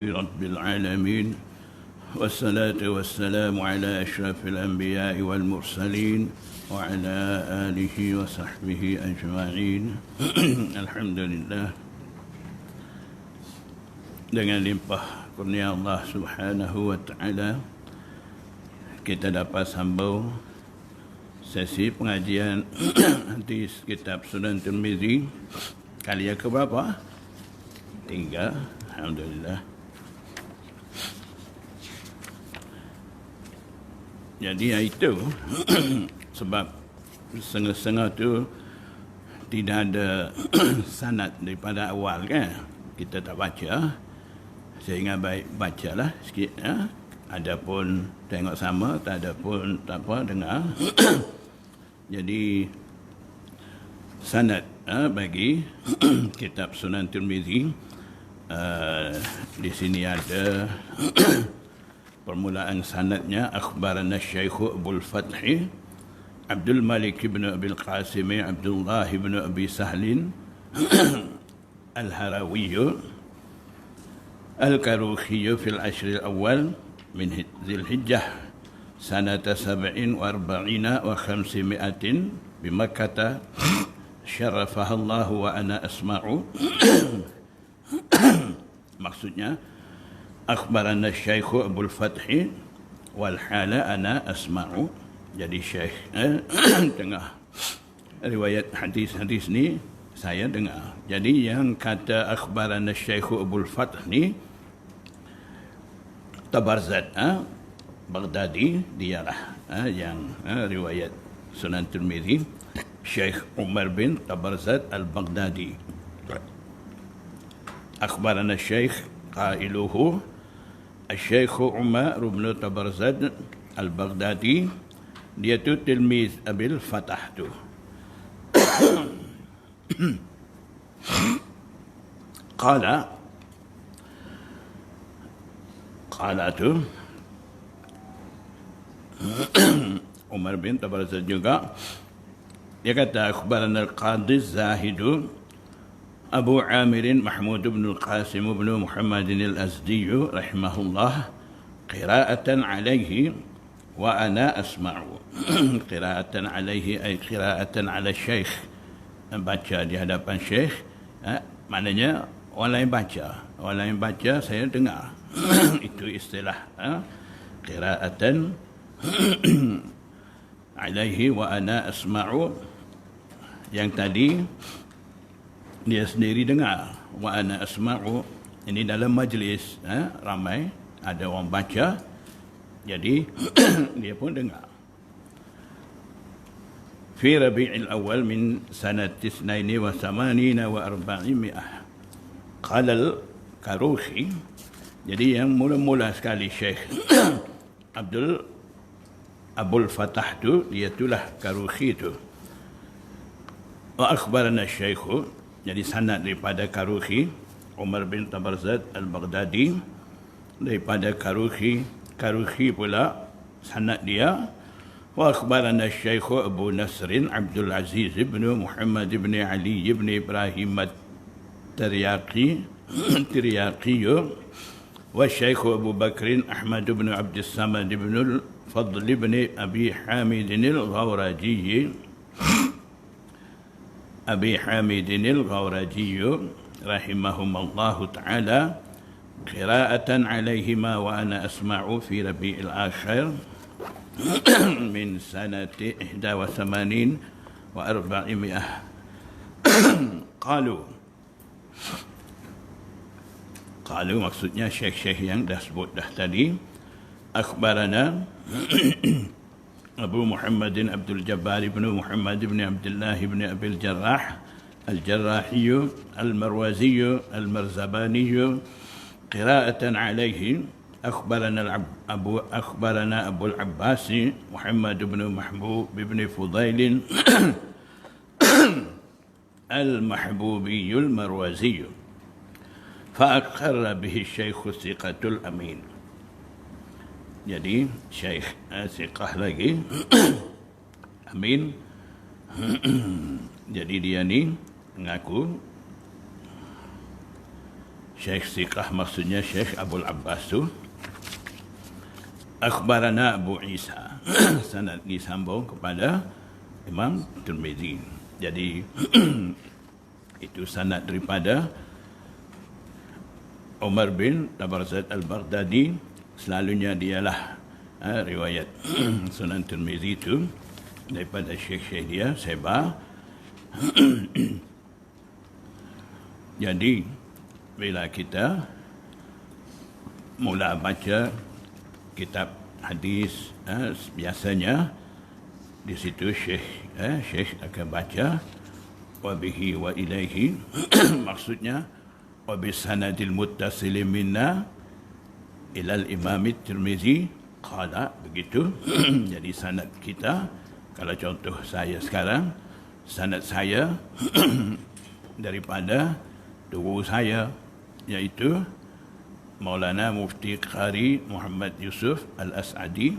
رب العالمين والصلاة والسلام على أشرف الأنبياء والمرسلين وعلى آله وصحبه أجمعين. الحمد لله. Dengan limpah kurnia Allah Subhanahu wa taala, kita dapat sambung sesi pengajian hadis kitab Sunan Tirmizi kali yang keberapa? 3. Alhamdulillah. Jadi itu sebab setengah-setengah tu tidak ada sanad daripada awal kan. Kita tak baca. Saya ingat baik bacalah sikit ya. Ada pun tengok sama, tak ada pun tak apa dengar. Jadi sanad bagi kitab Sunan Tirmizi di sini ada permulaan sanadnya. Akhbarana Syekh Abul Fathi Abdul Malik ibn Abil Qasim Abdullah ibn Abi Sahlin Al-Harawi Al-Karuhi fil ashr al-awwal min Dzil Hijjah sanata 47 wa 500 bi Makkah syarafaha Allah wa ana asma'u. Maksudnya akhbarana Syekh Abul Fathi wal hala ana asma'u. Jadi Syekh tengah riwayat hadis-hadis ni saya dengar. Jadi yang kata akhbarana Syekh Abul Fath ni Tabarzat Baghdadi, dialah yang riwayat Sunan Tirmizi, Syekh Umar bin Tabarzat al-Baghdadi. Akhbarana Syekh qailuhu Syekh Umar bin Tabarzat al-Baghdadi, dia tu tilmiz Abil Fatah tu. Qala tu Umar bin Tabarzat juga, dia kata akhbarana al-Qadhi Zahidu Abu Amir Mahmud bin al-Qasim bin Muhammad al-Azdi rahimahullah qira'atan alaihi wa ana asma'u. Qira'atan alaihi ay qira'atan ala syekh, baca di hadapan syekh, maknanya orang lain baca saya dengar. Itu istilah qira'atan alaihi wa ana asma'u. Yang tadi dia sendiri dengar, wa ana asma'u, ini dalam majlis ramai ada orang baca, jadi dia pun dengar. Fi Rabi'il Awal min sanat 82 wa 400. Qala al-Karuhi, jadi yang mula-mula sekali Syekh Abul Fatah tu, dia itulah Karuhi tu. Wa akhbarana Syekh, jadi sanad daripada Karuhi Umar bin Tabarzat al-Baghdadi, daripada Karuhi pula sanad dia. Wa akhbarana Syekh Abu Nasr Abdul Aziz ibn Muhammad ibn Ali ibn Ibrahim at-Tiryaqi wa Syekh Abu Bakr Ahmad ibn Abdul Samad ibn al-Fadl ibn Abi Hamid al-Ghawraji rahimahumullahu ta'ala qira'atan alaihima wa ana asma'u fi Rabi'il Akhir min sanati 81 wa 400. Qalu maksudnya syekh-syekh yang dah sebut dah tadi. Akhbarana Abu Muhammadin Abdul Jabbar ibn Muhammad ibn Abdullah ibn Abil Jarrah al-Jarrahi al-Marwazi al-Marzabani qira'atan alayhi. أخبرنا أبو العباس محمد بن محبوب بن فضيل المحبوبي المروزي فأقر به الشيخ الثقة الأمين. Jadi Syekh Thiqah lagi Amin. Jadi dia ni mengaku Syekh Siqah maksudnya Syekh Abdul Abbas tu. Akhbarana Abu Isa. Sanad disambung kepada Imam Tirmizi. Jadi itu sanad daripada Umar bin Tabarzat al-Baghdadi. Selalunya dialah riwayat Sunan Tirmizi itu daripada syekh-syekh dia sebar. Jadi bila kita mula baca kitab hadis, biasanya di situ syekh akan baca wa bihi wa ilaihi maksudnya wa bisanadil muttasil minna ilal imam Tirmizi qala, begitu. Jadi sanad kita, kalau contoh saya sekarang, sanad saya daripada guru saya iaitu Maulana Mufti Qari Muhammad Yusuf Al-As'adi.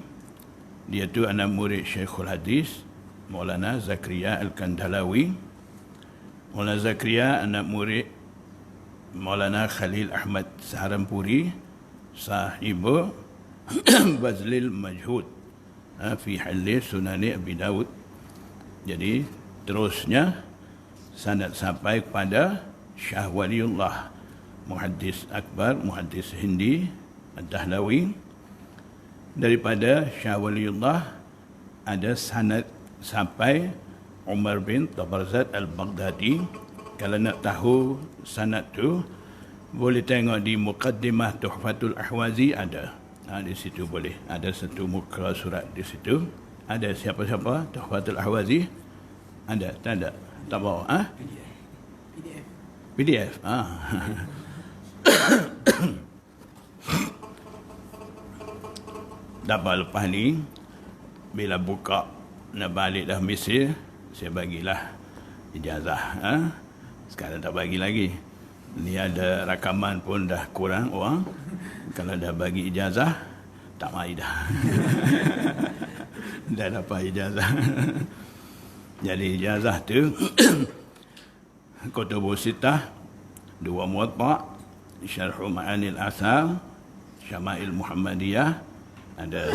Dia tu anak murid Syekhul Hadis Maulana Zakaria Al-Kandalawi. Maulana Zakaria anak murid Maulana Khalil Ahmad Saharampuri, sahibu Bazlil Majhud fi Halil Sunani Abi Dawud. Jadi terusnya sanad sampai kepada Syah Waliullah Muhaddis Akbar, Muhaddis Hindi Ad-Dahlawi. Daripada Syah Waliullah ada sanad sampai Umar bin Tabarzat al-Baghdadi. Kalau nak tahu sanad tu, boleh tengok di Muqaddimah Tuhfatul Ahwazi ada. Di situ boleh. Ada satu muka surat di situ. Ada siapa-siapa? Tuhfatul Ahwazi? Ada? Tak ada? Tak bawa? PDF. Dapat lepas ni, bila buka nak balik dah Mesir, saya bagilah ijazah. Sekarang tak bagi lagi. Ni ada rakaman pun dah kurang orang. Kalau dah bagi ijazah, tak mai dah. Dah dapat ijazah. Jadi ijazah tu Kutubus Sittah, 2 Muwatta', Syarh Ma'anil Athar, Syama'il Muhammadiyah, ada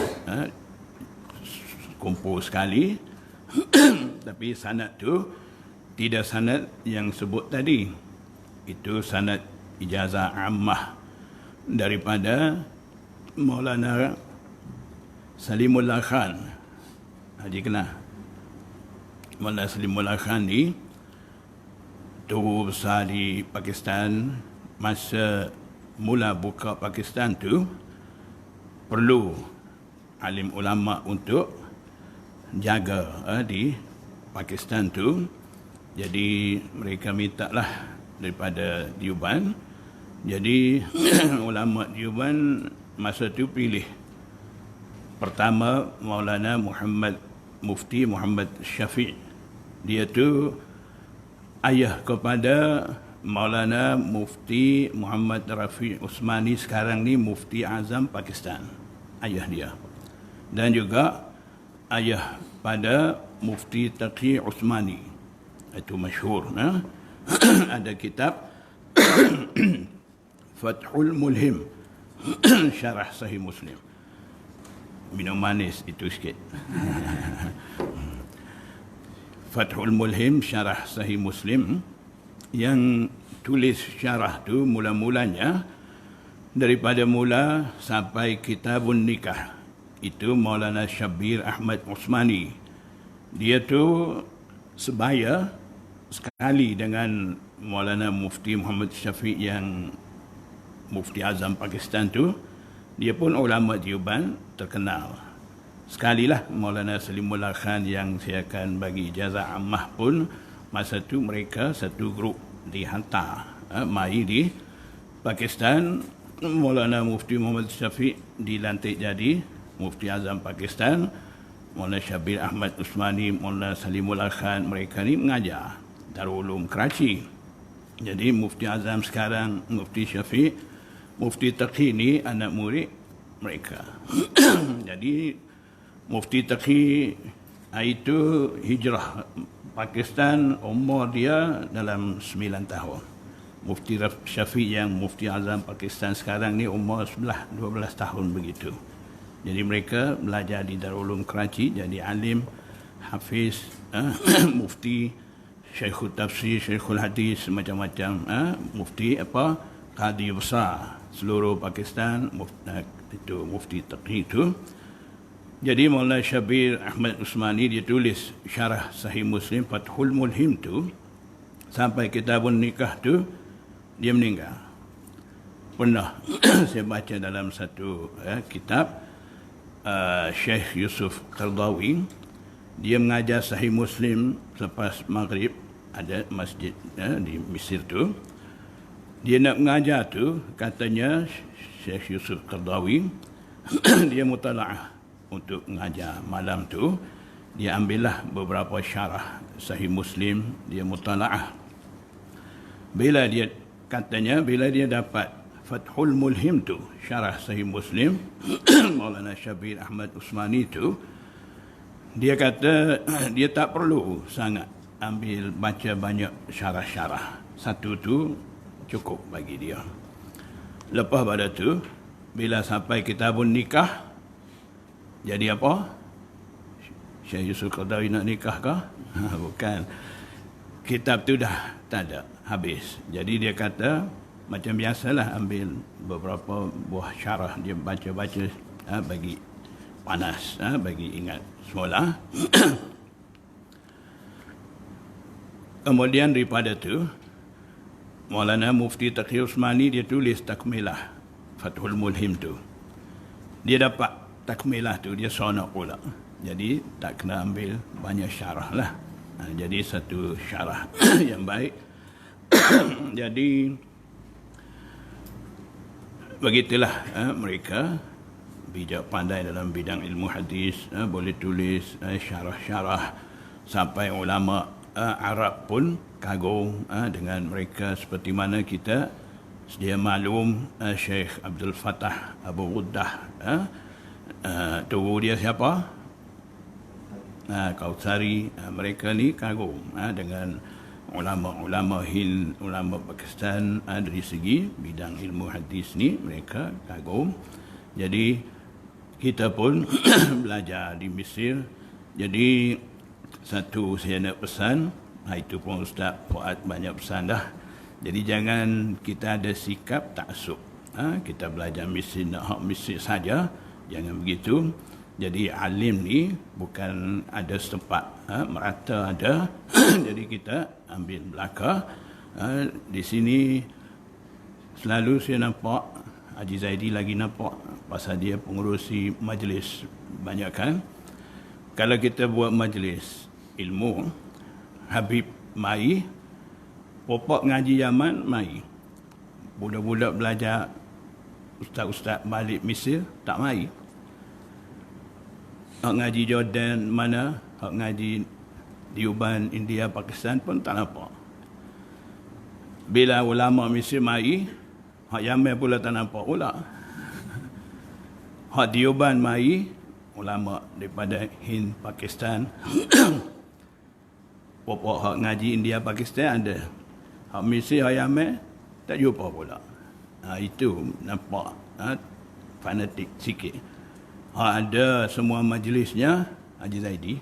kumpul sekali. Tapi sanad tu tidak sanad yang sebut tadi. Itu sanad ijazah ammah daripada Maulana Salimullah Khan. Haji kenal Maulana Salimullah Khan ni turun besar di Pakistan. Masa mula buka Pakistan tu perlu alim ulama untuk jaga di Pakistan tu. Jadi mereka minta lah daripada Deoban. Jadi ulama Deoban masa tu pilih pertama Maulana Mufti Muhammad Syafiq. Dia tu ayah kepada Maulana Mufti Muhammad Rafi Usmani, sekarang ni Mufti Azam Pakistan. Ayah dia. Dan juga ayah pada Mufti Taqi Usmani. Itu masyhur. Ada kitab Fathul Mulhim Syarah Sahih Muslim. Minum manis itu sikit. Fathul Mulhim Syarah Sahih Muslim, yang tulis syarah tu mula-mulanya daripada mula sampai Kitabun Nikah. Itu Maulana Syabir Ahmad Usmani. Dia tu sebaya sekali dengan Maulana Mufti Muhammad Syafiq yang Mufti Azam Pakistan tu. Dia pun ulama Deoban terkenal. Sekalilah Maulana Salimullah Khan yang saya akan bagi ijazah ammah pun, masa tu mereka satu grup dihantar mai di Pakistan. Maulana Mufti Muhammad Syafiq dilantik jadi Mufti Azam Pakistan. Maulana Syabir Ahmad Usmani, Maulana Salimullah Khan, mereka ni mengajar Darul Ulum Karachi. Jadi Mufti Azam sekarang, Mufti Syafiq, Mufti Taqi ni anak murid mereka. Jadi Mufti Taqi itu hijrah Pakistan, umur dia dalam 9 tahun. Mufti Syafiq yang Mufti Azam Pakistan sekarang ni umur 11-12 tahun begitu. Jadi mereka belajar di Darul Ulum Karachi, jadi alim, hafiz, mufti, syekhul tafsir, syekhul hadis, macam-macam, mufti qadi besar seluruh Pakistan, itu mufti taqi itu. Jadi Maulana Syabir Ahmad Usmani dia tulis syarah Sahih Muslim Fathul Mulhim tu sampai kitabun nikah tu dia meninggal. Pernah saya baca dalam satu kitab Syekh Yusuf Qardawi, dia mengajar Sahih Muslim selepas maghrib, ada masjid di Mesir tu. Dia nak mengajar tu, katanya Syekh Yusuf Qardawi dia mutalaah untuk mengajar malam tu. Dia ambillah beberapa syarah Sahih Muslim, dia mutalaah. Bila dia dapat Fathul Mulhim tu, syarah Sahih Muslim Maulana Syabir Ahmad Usmani tu, dia kata dia tak perlu sangat ambil baca banyak syarah-syarah, satu tu cukup bagi dia. Lepas pada tu, bila sampai kitabun nikah, jadi apa? Syekh Yusuf Qardawi nak nikah kah? Bukan. Kitab tu dah tak ada, habis. Jadi dia kata macam biasalah, ambil beberapa buah syarah, dia baca-baca bagi panas, bagi ingat semula. Kemudian daripada tu Maulana Mufti Taqi Usmani dia tulis takmilah Fathul Mulhim tu. Dia dapat takmilah tu, dia sonok pula. Jadi tak kena ambil banyak syarah lah. Jadi satu syarah yang baik. Jadi begitulah mereka bijak pandai dalam bidang ilmu hadis, boleh tulis syarah-syarah, sampai ulama Arab pun kagum dengan mereka, seperti mana kita sedia maklum Syekh Abdul Fattah Abu Ghuddah, turu dia siapa? Kautsari. Mereka ni kagum dengan ulama-ulama Hind, ulama Pakistan, dari segi bidang ilmu hadis ni mereka kagum. Jadi kita pun belajar di Mesir. Jadi satu saya nak pesan, itu pun Ustaz Fuad banyak pesan dah. Jadi jangan kita ada sikap taksub. Kita belajar Mesir nak hak Mesir saja, jangan begitu. Jadi alim ni bukan ada setempat, merata ada. Jadi kita ambil belakang. Di sini selalu saya nampak Haji Zaidi lagi nampak pasal dia pengurusi majlis banyak kan. Kalau kita buat majlis ilmu, Habib mai, popok ngaji Yaman mai, budak-budak belajar ustaz-ustaz balik Mesir tak mai. Hak ngaji Jordan mana, hak ngaji Diuban India Pakistan pun tak nampak. Bila ulama Mesir mai, hak Yaman pula tak nampak pula. Hak Diuban mai, ulama daripada Hind Pakistan. Pokok hak ngaji India Pakistan ada, hak Mesir, hak Yaman tak jumpa pula. Itu nampak fanatik sikit. Ada semua majlisnya Haji Zaidi.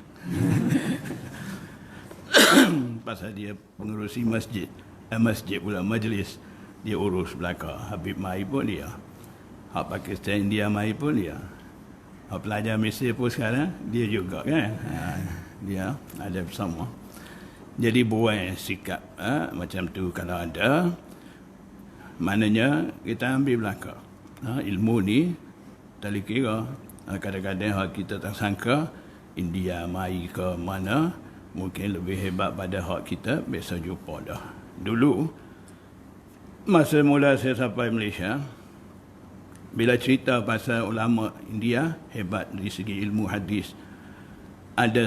Pasal dia pengurusi masjid. Masjid pula, majlis dia urus belakang. Habib mai pun dia. Hak Pakistan India mai pun dia. Hak pelajar Mesir pun sekarang dia juga kan. Dia ada bersama. Jadi buat sikap macam tu kalau ada. Maknanya kita ambil belakang. Ilmu ni tak boleh kira. Kadang-kadang kita tak sangka India mai ke mana, mungkin lebih hebat pada hak kita, biasa jumpa dah. Dulu masa mula saya sampai Malaysia, bila cerita pasal ulama India hebat dari segi ilmu hadis, ada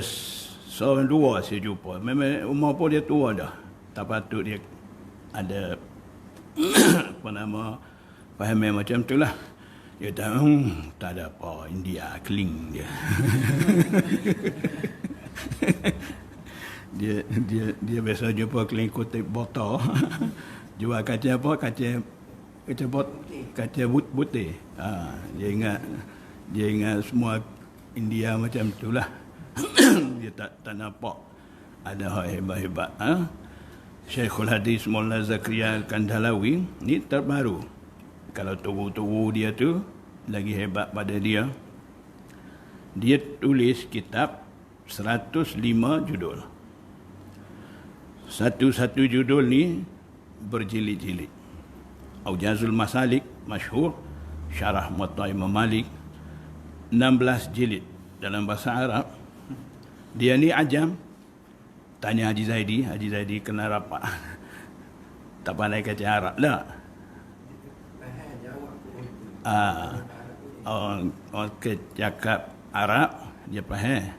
seorang dua saya jumpa, memang umur pun dia tua dah, tak patut dia ada apa nama faham macam tu lah. Dia kata, tak ada apa, India, keling dia. dia biasa jumpa keling kutip botol. Jual kaca apa? Kaca putih. Dia ingat semua India macam itulah. Dia tak nampak ada hal hebat-hebat. Syekhul Hadis Maulana Zakaria Al-Kandhalawi ni terbaru. Kalau tubuh dia tu lagi hebat pada dia. Dia tulis kitab 105 judul. Satu-satu judul ni berjilid-jilid. Aujazul Masalik masyhur, Syarah Muwatta Imam Malik 16 jilid dalam bahasa Arab. Dia ni ajam. Tanya Haji Zaidi kena rapat. Tak pandai kata Arab tak? Orang cakap Arab dia faham.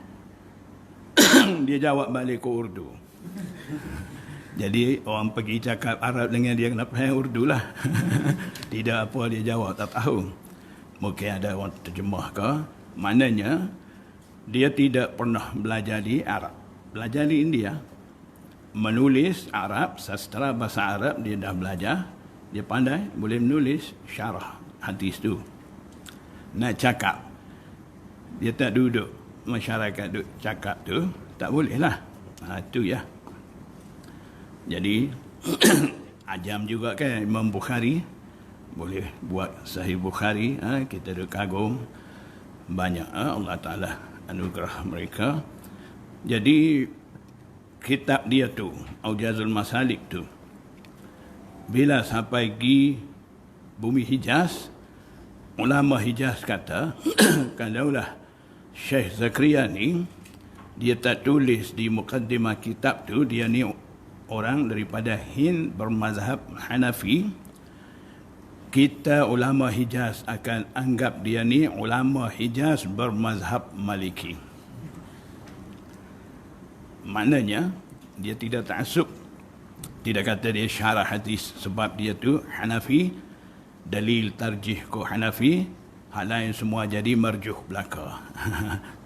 Dia jawab balik ke Urdu. Jadi orang pergi cakap Arab dengan dia kena faham Urdu lah. Tidak apa dia jawab, tak tahu. Mungkin ada orang terjemah ke. Maknanya dia tidak pernah belajar di Arab. Belajar di India. Menulis Arab, sastra bahasa Arab dia dah belajar. Dia pandai, boleh menulis syarah hadis tu. Nak cakap, dia tak duduk masyarakat duduk cakap tu, tak boleh lah. Itu ya. Jadi ajam juga kan Imam Bukhari boleh buat Sahih Bukhari. Kita ada kagum banyak Allah Ta'ala anugerah mereka. Jadi kitab dia tu Aujazul Masalik tu bila sampai pergi bumi Hijaz, ulama Hijaz kata kalaulah Syekh Zakaria ni dia tak tulis di mukaddimah kitab tu dia ni orang daripada Hind bermazhab Hanafi, kita ulama Hijaz akan anggap dia ni ulama Hijaz bermazhab Maliki. Maknanya dia tidak ta'assub. Tidak kata dia syarah hadis sebab dia tu Hanafi, dalil tarjih ko Hanafi, hal lain semua jadi marjuh belaka.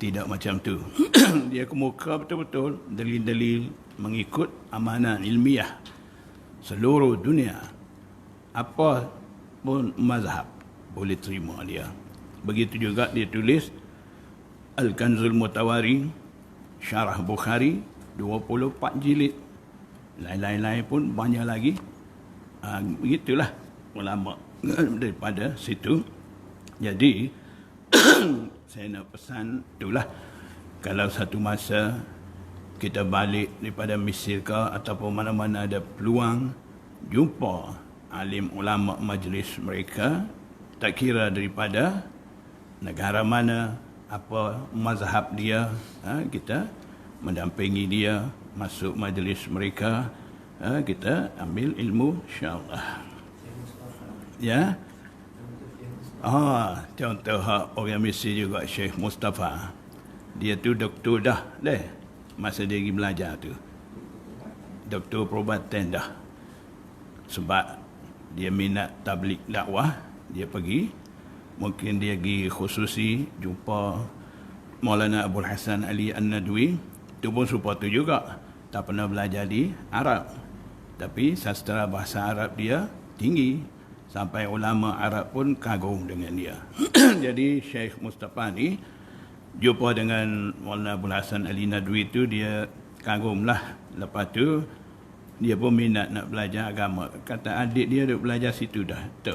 Tidak macam tu. Dia kemuka betul-betul dalil-dalil mengikut amanah ilmiah seluruh dunia. Apa pun mazhab boleh terima dia. Begitu juga dia tulis Al-Kanzul Mutawari, Syarah Bukhari 24 jilid. Lain-lain pun banyak lagi. Begitulah ulama daripada situ. Jadi saya nak pesan itulah, kalau satu masa kita balik daripada Mesir ke ataupun mana-mana ada peluang jumpa alim ulama majlis mereka, tak kira daripada negara mana, apa mazhab dia, kita mendampingi dia masuk majlis mereka, kita ambil ilmu insya-Allah. Ya. Contoh orang Mesir juga Syekh Mustafa. Dia tu doktor dah masa dia pergi belajar tu. Doktor perubatan dah. Sebab dia minat tabligh dakwah, dia pergi. Mungkin dia pergi khususi jumpa Maulana Abdul Hasan Ali An-Nadwi. Itu pun serupa tu juga. Tak pernah belajar di Arab. Tapi sastra bahasa Arab dia tinggi. Sampai ulama Arab pun kagum dengan dia. Jadi Syekh Mustafa ni jumpa dengan Maulana Abdul Hasan Ali Nadwi tu, dia kagumlah. Lepas tu dia pun minat nak belajar agama. Kata adik dia duk belajar situ dah. Tu.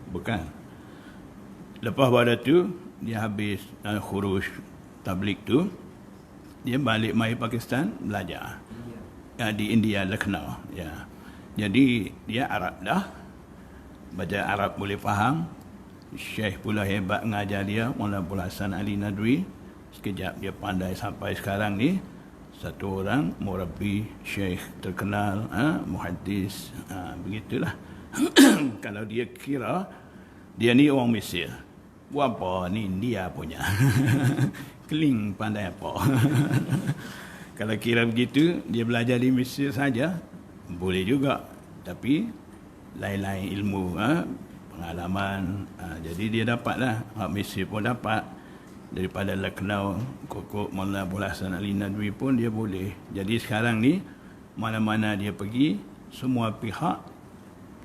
Bukan. Lepas pada tu dia habis khuruj tabligh tu, dia balik mai Pakistan belajar. Di India, Lucknow. Ya. Jadi dia Arab dah. Baca Arab boleh faham. Syekh pula hebat mengajar dia, Maulana Abdul Hasan Ali Nadwi. Sekejap dia pandai sampai sekarang ni. Satu orang murabbi syekh terkenal, muhaddis, begitulah. Kalau dia kira dia ni orang Mesir, buat apa ni India punya. Keling pandai apa. Kalau kira begitu, dia belajar di Mesir saja, boleh juga. Tapi lain-lain ilmu, pengalaman. Jadi dia dapatlah. Orang Mesir pun dapat. Daripada Lucknow, Kokok Maulana Abdul Hasan Ali Nadwi pun dia boleh. Jadi sekarang ni, mana-mana dia pergi, semua pihak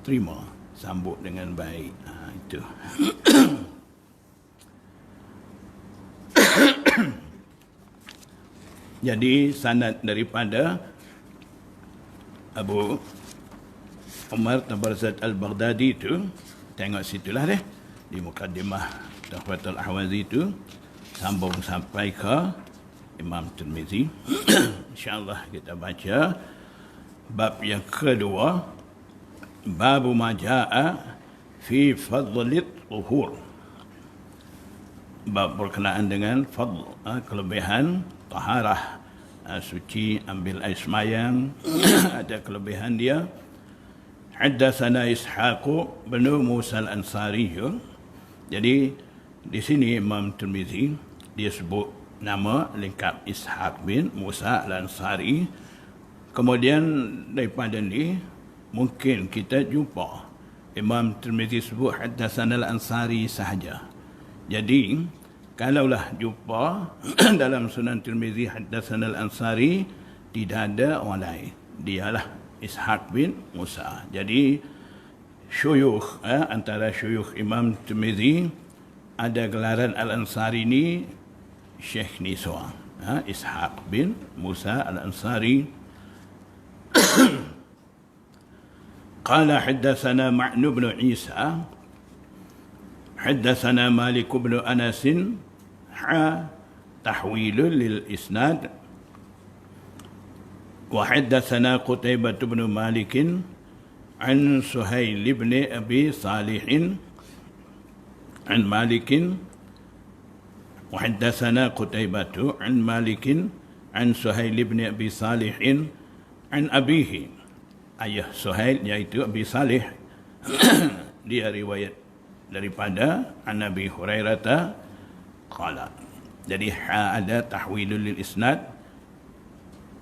terima, sambut dengan baik. Itu. Jadi sanad daripada Abu Umar Tabarzat Al-Baghdadi itu, tengok situlah deh, di Muqaddimah Tuhfatul Ahwazi itu, sambung sampai ke Imam Tirmizi. InsyaAllah kita baca bab yang kedua, bab ma jaa fi fadlit tuhur. Bab berkenaan dengan fadl, kelebihan taharah, suci, ambil air semayang. Ada kelebihan dia. Haddatsana Ishaq bin Musa al-Ansari. Jadi di sini Imam Tirmizi dia sebut nama lengkap Ishaq bin Musa al-Ansari. Kemudian daripada ni mungkin kita jumpa Imam Tirmizi sebut haddatsana al-Ansari sahaja. Jadi kalaulah jumpa dalam Sunan Tirmizi haddatsana al-Ansari, tidak ada orang lain, dialah Ishaq bin Musa. Jadi syuyukh, antara syuyukh Imam Tirmizi ada gelaran al-Ansari ni Syekh ni seorang, Ishaq bin Musa al-Ansari. Qala haddatsana Ma'nu bin Isa haddatsana Malik bin Anas tahwil lil isnad wa haddatsana Qutaibah bin Malik an Suhail bin Abi Salih an Malik wa haddatsana Qutaibah an Malik an Suhail bin Abi Salih an abihi, ayah Suhail iaitu Abi Salih. Dia riwayat daripada an Nabi Hurairah qala. Jadi ada tahwilul lil isnad.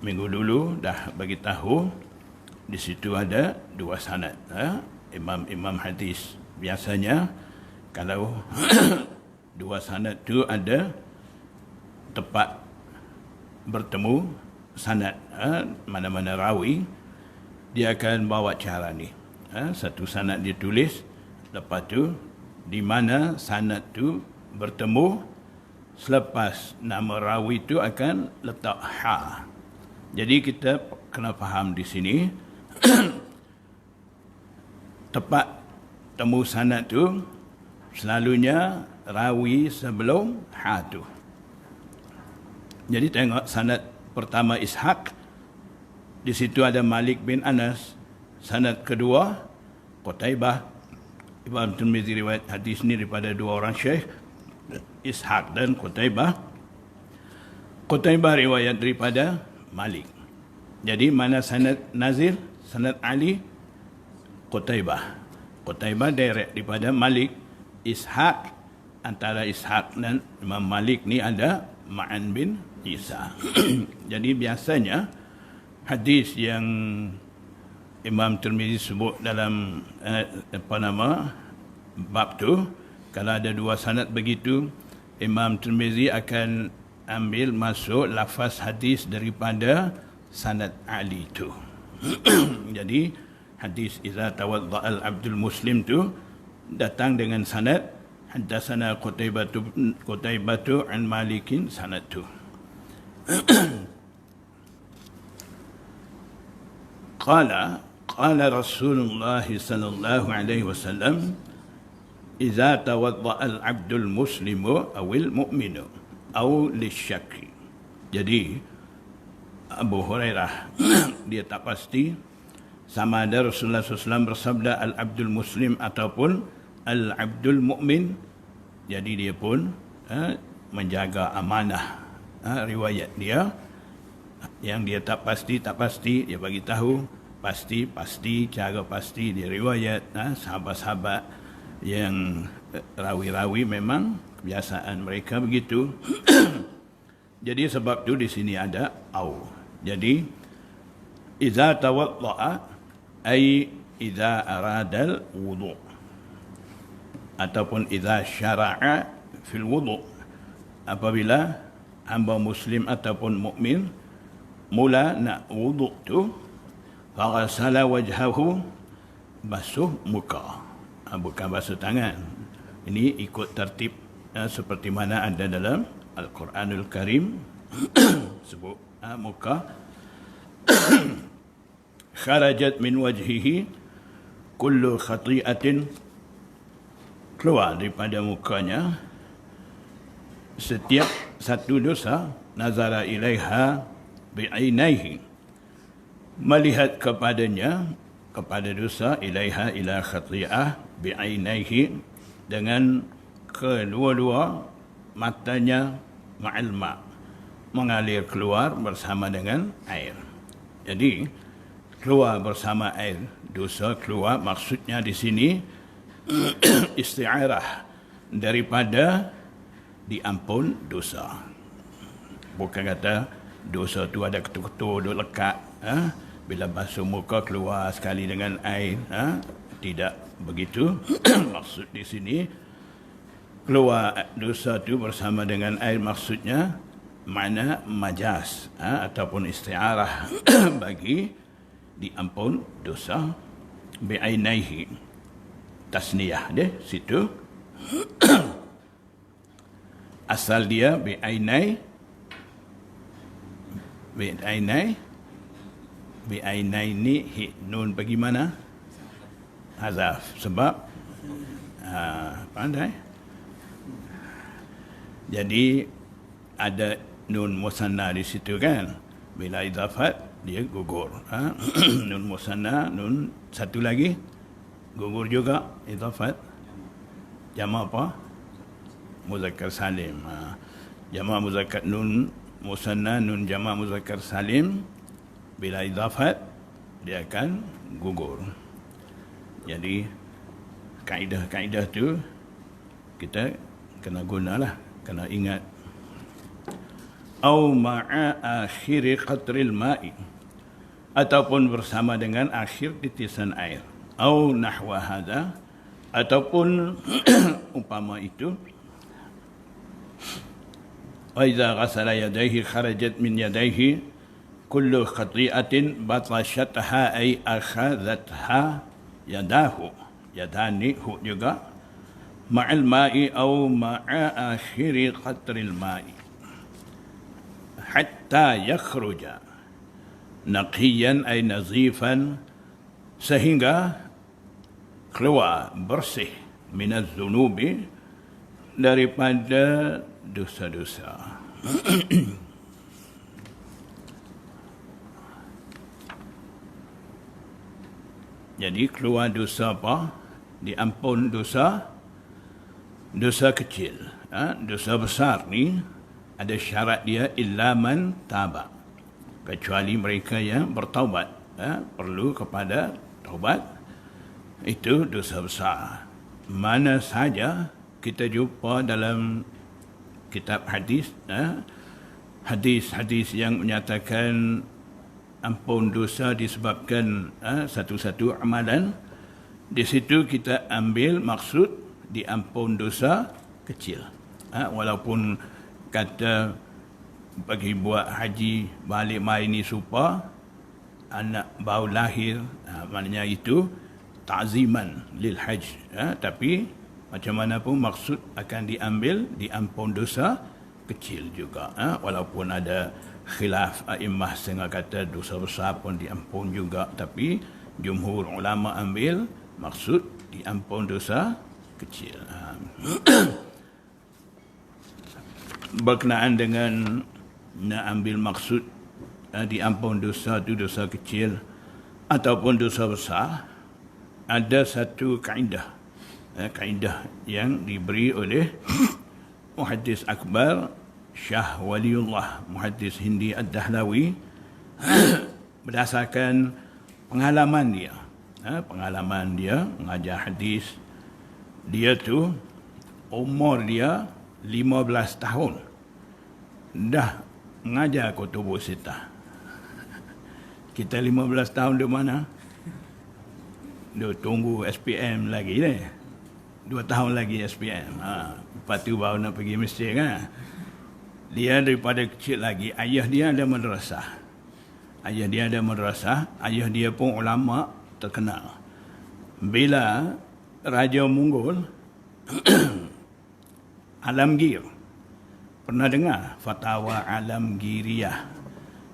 Minggu dulu dah bagi tahu di situ ada dua sanad. Imam hadis biasanya kalau dua sanad tu ada tepat bertemu sanad, mana-mana rawi, dia akan bawa cara ni. Satu sanad dia tulis, lepas tu di mana sanad tu bertemu, selepas nama rawi tu akan letak ha. Jadi kita kena faham di sini tepat temu sanad tu selalunya rawi sebelum ha tu. Jadi tengok sanad pertama Ishaq, di situ ada Malik bin Anas. Sanad kedua Qutaibah. Imam Tirmizi riwayat hadis ni daripada dua orang syekh, Ishaq dan Qutaibah. Qutaibah riwayat daripada Malik. Jadi mana sanad nazil, sanad Ali, Qutaibah. Qutaibah direct daripada Malik. Ishaq, antara Ishaq dan Imam Malik ni ada Ma'an bin Isa. Jadi biasanya hadis yang Imam Tirmizi sebut dalam bab tu, kalau ada dua sanad begitu, Imam Tirmizi akan ambil masuk lafaz hadis daripada sanad Ali tu. Jadi hadis iza tawadda al-abdul muslim tu datang dengan sanad haddatsana Qutaibah an Malikin, sanad tu. Qala Rasulullah sallallahu alaihi wasallam iza tawadda al-abdul muslimu awil mu'minu aw lisyakki. Jadi Abu Hurairah dia tak pasti sama ada Rasulullah SAW bersabda al-abdul muslim ataupun al-abdul mu'min. Jadi dia pun menjaga amanah riwayat dia. Yang dia tak pasti dia bagi tahu, pasti, cara pasti dia riwayat. Sahabat-sahabat yang rawi-rawi memang kebiasaan mereka begitu. Jadi sebab tu di sini ada au. Jadi iza tawadda'a ay iza aradal wudu' ataupun iza syara'a fil wudu', apabila hamba muslim ataupun mukmin mula nak wudu' tu, faghasala wajhahu, basuh muka, bukan basuh tangan. Ini ikut tertib seperti mana ada dalam Al-Quranul Karim. Sebut muka. Kharajat min wajhihi kullu khati'atin, keluar daripada mukanya setiap satu dosa, nazara ilaiha bi'ainaihi, melihat kepadanya, kepada dosa, ilaiha ila khati'ah bi'ainaihi, dengan kedua-dua matanya, ma'al ma', mengalir keluar bersama dengan air. Jadi keluar bersama air, dosa keluar, maksudnya di sini isti'arah daripada diampun dosa. Bukan kata dosa tu ada ketul-ketul duk lekat, bila basuh muka keluar sekali dengan air, tidak begitu. Maksud di sini keluar dosa tu bersama dengan air, maksudnya makna majas ataupun isti'arah bagi diampun dosa. Bi'ainaihi, tasniyah dia situ. Asal dia bi'ainai, bi'ainai ni nun bagaimana? Hazaf. Sebab pandai. Jadi ada nun musanna di situ kan. Bila idafat dia gugur. Nun musanna, nun satu lagi gugur juga idafat. Jamak apa? Muzakkar salim. Jamak muzakkar, nun musanna, nun jamak muzakkar salim, bila idafat dia akan gugur. Jadi kaedah-kaedah tu kita kena gunalah, kena ingat. Au ma'a akhiri qatril ma'i, ataupun bersama dengan akhir titisan air. Au nahwa hadha, ataupun umpama itu. Wa idza ghasala yadayhi kharajat min yadayhi kullu khati'atin batashatha ay akhadhatha yadahu, yadani hu juga, ma'al ma'i au ma'a akhiri qatril ma'i, hatta yakhruja naqiyan ay nazifan, sehingga keluar bersih, minaz zunubi, daripada dosa-dosa. Jadi keluar dosa apa? Diampun dosa, dosa kecil. Dosa besar ni ada syarat dia, illa man taba, kecuali mereka yang bertaubat. Perlu kepada taubat. Itu dosa besar. Mana saja kita jumpa dalam kitab hadis, hadis-hadis yang menyatakan ampun dosa disebabkan satu-satu amalan, di situ kita ambil maksud diampun dosa kecil. Walaupun kata bagi buat haji balik mai ni supa, anak baru lahir, maknanya itu ta'ziman lil hajj, tapi macam mana pun maksud akan diambil diampun dosa kecil juga. Walaupun ada khilaf a'immah, setengah kata dosa besar pun diampun juga, tapi jumhur ulama ambil maksud diampun dosa kecil. Berkenaan dengan nak ambil maksud diampun dosa itu dosa kecil ataupun dosa besar, ada satu kaedah, kaedah yang diberi oleh muhaddis akbar Syah Waliullah, muhaddis Hindi Ad-Dahlawi, berdasarkan pengalaman dia. Pengalaman dia mengajar hadis. Dia tu umur dia 15 tahun dah mengajar kutubus sittah. Kita 15 tahun di mana? Dia tunggu SPM lagi ni. 2 tahun lagi SPM. Lepas tu baru nak pergi Mesir kan. Dia daripada kecil lagi, ayah dia ada madrasah. Ayah dia pun ulama terkenal. bila Raja Monggol Alamgir, pernah dengar fatwa Alamgiriyah?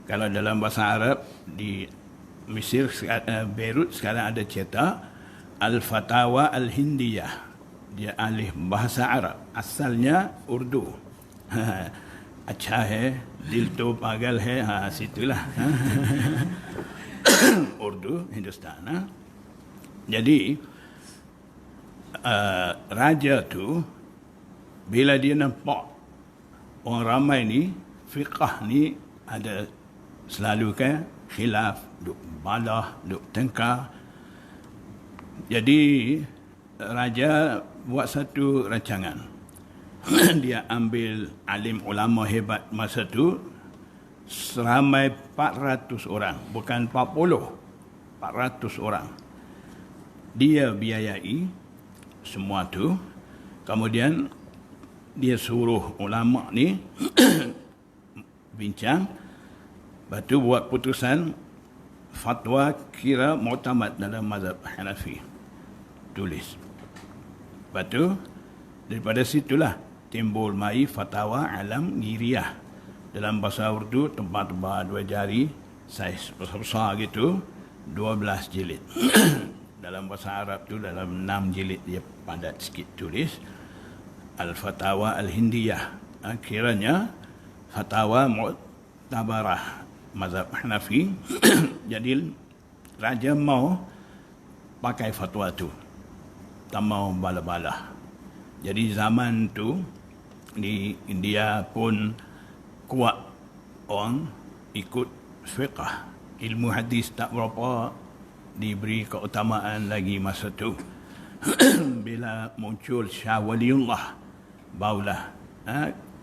Kalau dalam bahasa Arab di Mesir, Beirut sekarang ada cetak Al-Fatawa Al-Hindiyah. Dia alih bahasa Arab, asalnya Urdu. अच्छा है दिल तो पागल है, situlah. Urdu Hindustan. Jadi raja tu bila dia nampak orang ramai ni fiqah ni ada selalu kan khilaf, duk balah, duk tengkar. Jadi raja buat satu rancangan. Dia ambil alim ulama hebat masa tu seramai 400 orang, bukan 40, 400 orang. Dia biayai semua tu. Kemudian dia suruh ulama ni bincang, lepas tu buat putusan fatwa kira mu'tamad dalam mazhab Hanafi. Tulis. Lepas tu daripada situlah timbul mai fatwa Alamgiriyah. Dalam bahasa Urdu tebal-tebal 2 jari, saiz besar-besar gitu, 12 jilid. Dalam bahasa Arab tu dalam 6 jilid, dia padat sikit tulis Al-Fatawa Al-Hindiyah. Kiranya fatwa mu'tabarah mazhab Hanafi. Jadi raja mau pakai fatwa tu, tak mau bala-bala. Jadi zaman tu di India pun kuat orang ikut fiqh. Ilmu hadis tak berapa diberi keutamaan lagi masa tu. Bila muncul Shah Waliullah, barulah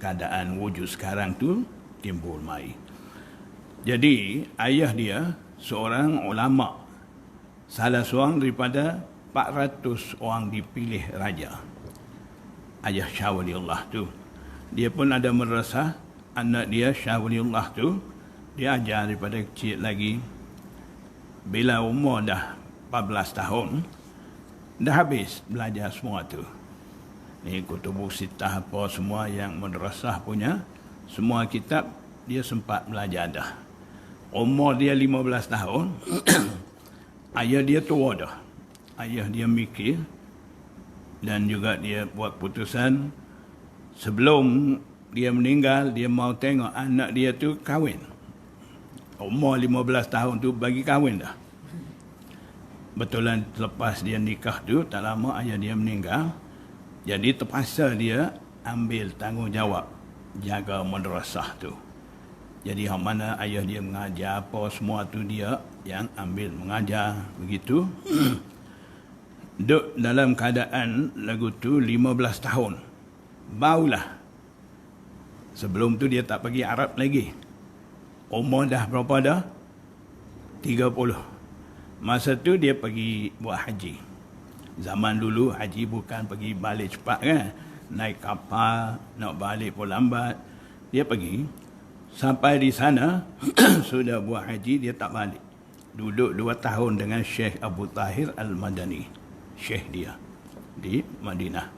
keadaan wujud sekarang tu timbul mai. Jadi ayah dia seorang ulama, salah seorang daripada 400 orang dipilih raja. Ayah Shah Waliullah tu, dia pun ada madrasah. Anak dia Shah Waliullah tu, dia ajar daripada kecil lagi. Bila umur dah 14 tahun, dah habis belajar semua tu. Ni Kutubus Sittah apa semua yang madrasah punya, semua kitab dia sempat belajar dah. Umur dia 15 tahun, ayah dia tua dah. Ayah dia mikir dan juga dia buat putusan sebelum dia meninggal, dia mau tengok anak dia tu kahwin. Umur 15 tahun tu bagi kahwin dah. Betulan lepas dia nikah tu, tak lama ayah dia meninggal. Jadi terpaksa dia ambil tanggungjawab jaga madrasah tu. Jadi hak mana ayah dia mengajar apa semua tu dia yang ambil mengajar begitu. Duduk dalam keadaan lagu tu 15 tahun. Barulah. Sebelum tu dia tak pergi Arab lagi. Umur dah berapa dah? 30. Masa tu dia pergi buat haji. Zaman dulu haji bukan pergi balik cepat kan. Naik kapal, nak balik pun lambat. Dia pergi. Sampai di sana, sudah buat haji, dia tak balik. Duduk 2 tahun dengan Syekh Abu Tahir Al-Madani. Syekh dia di Madinah.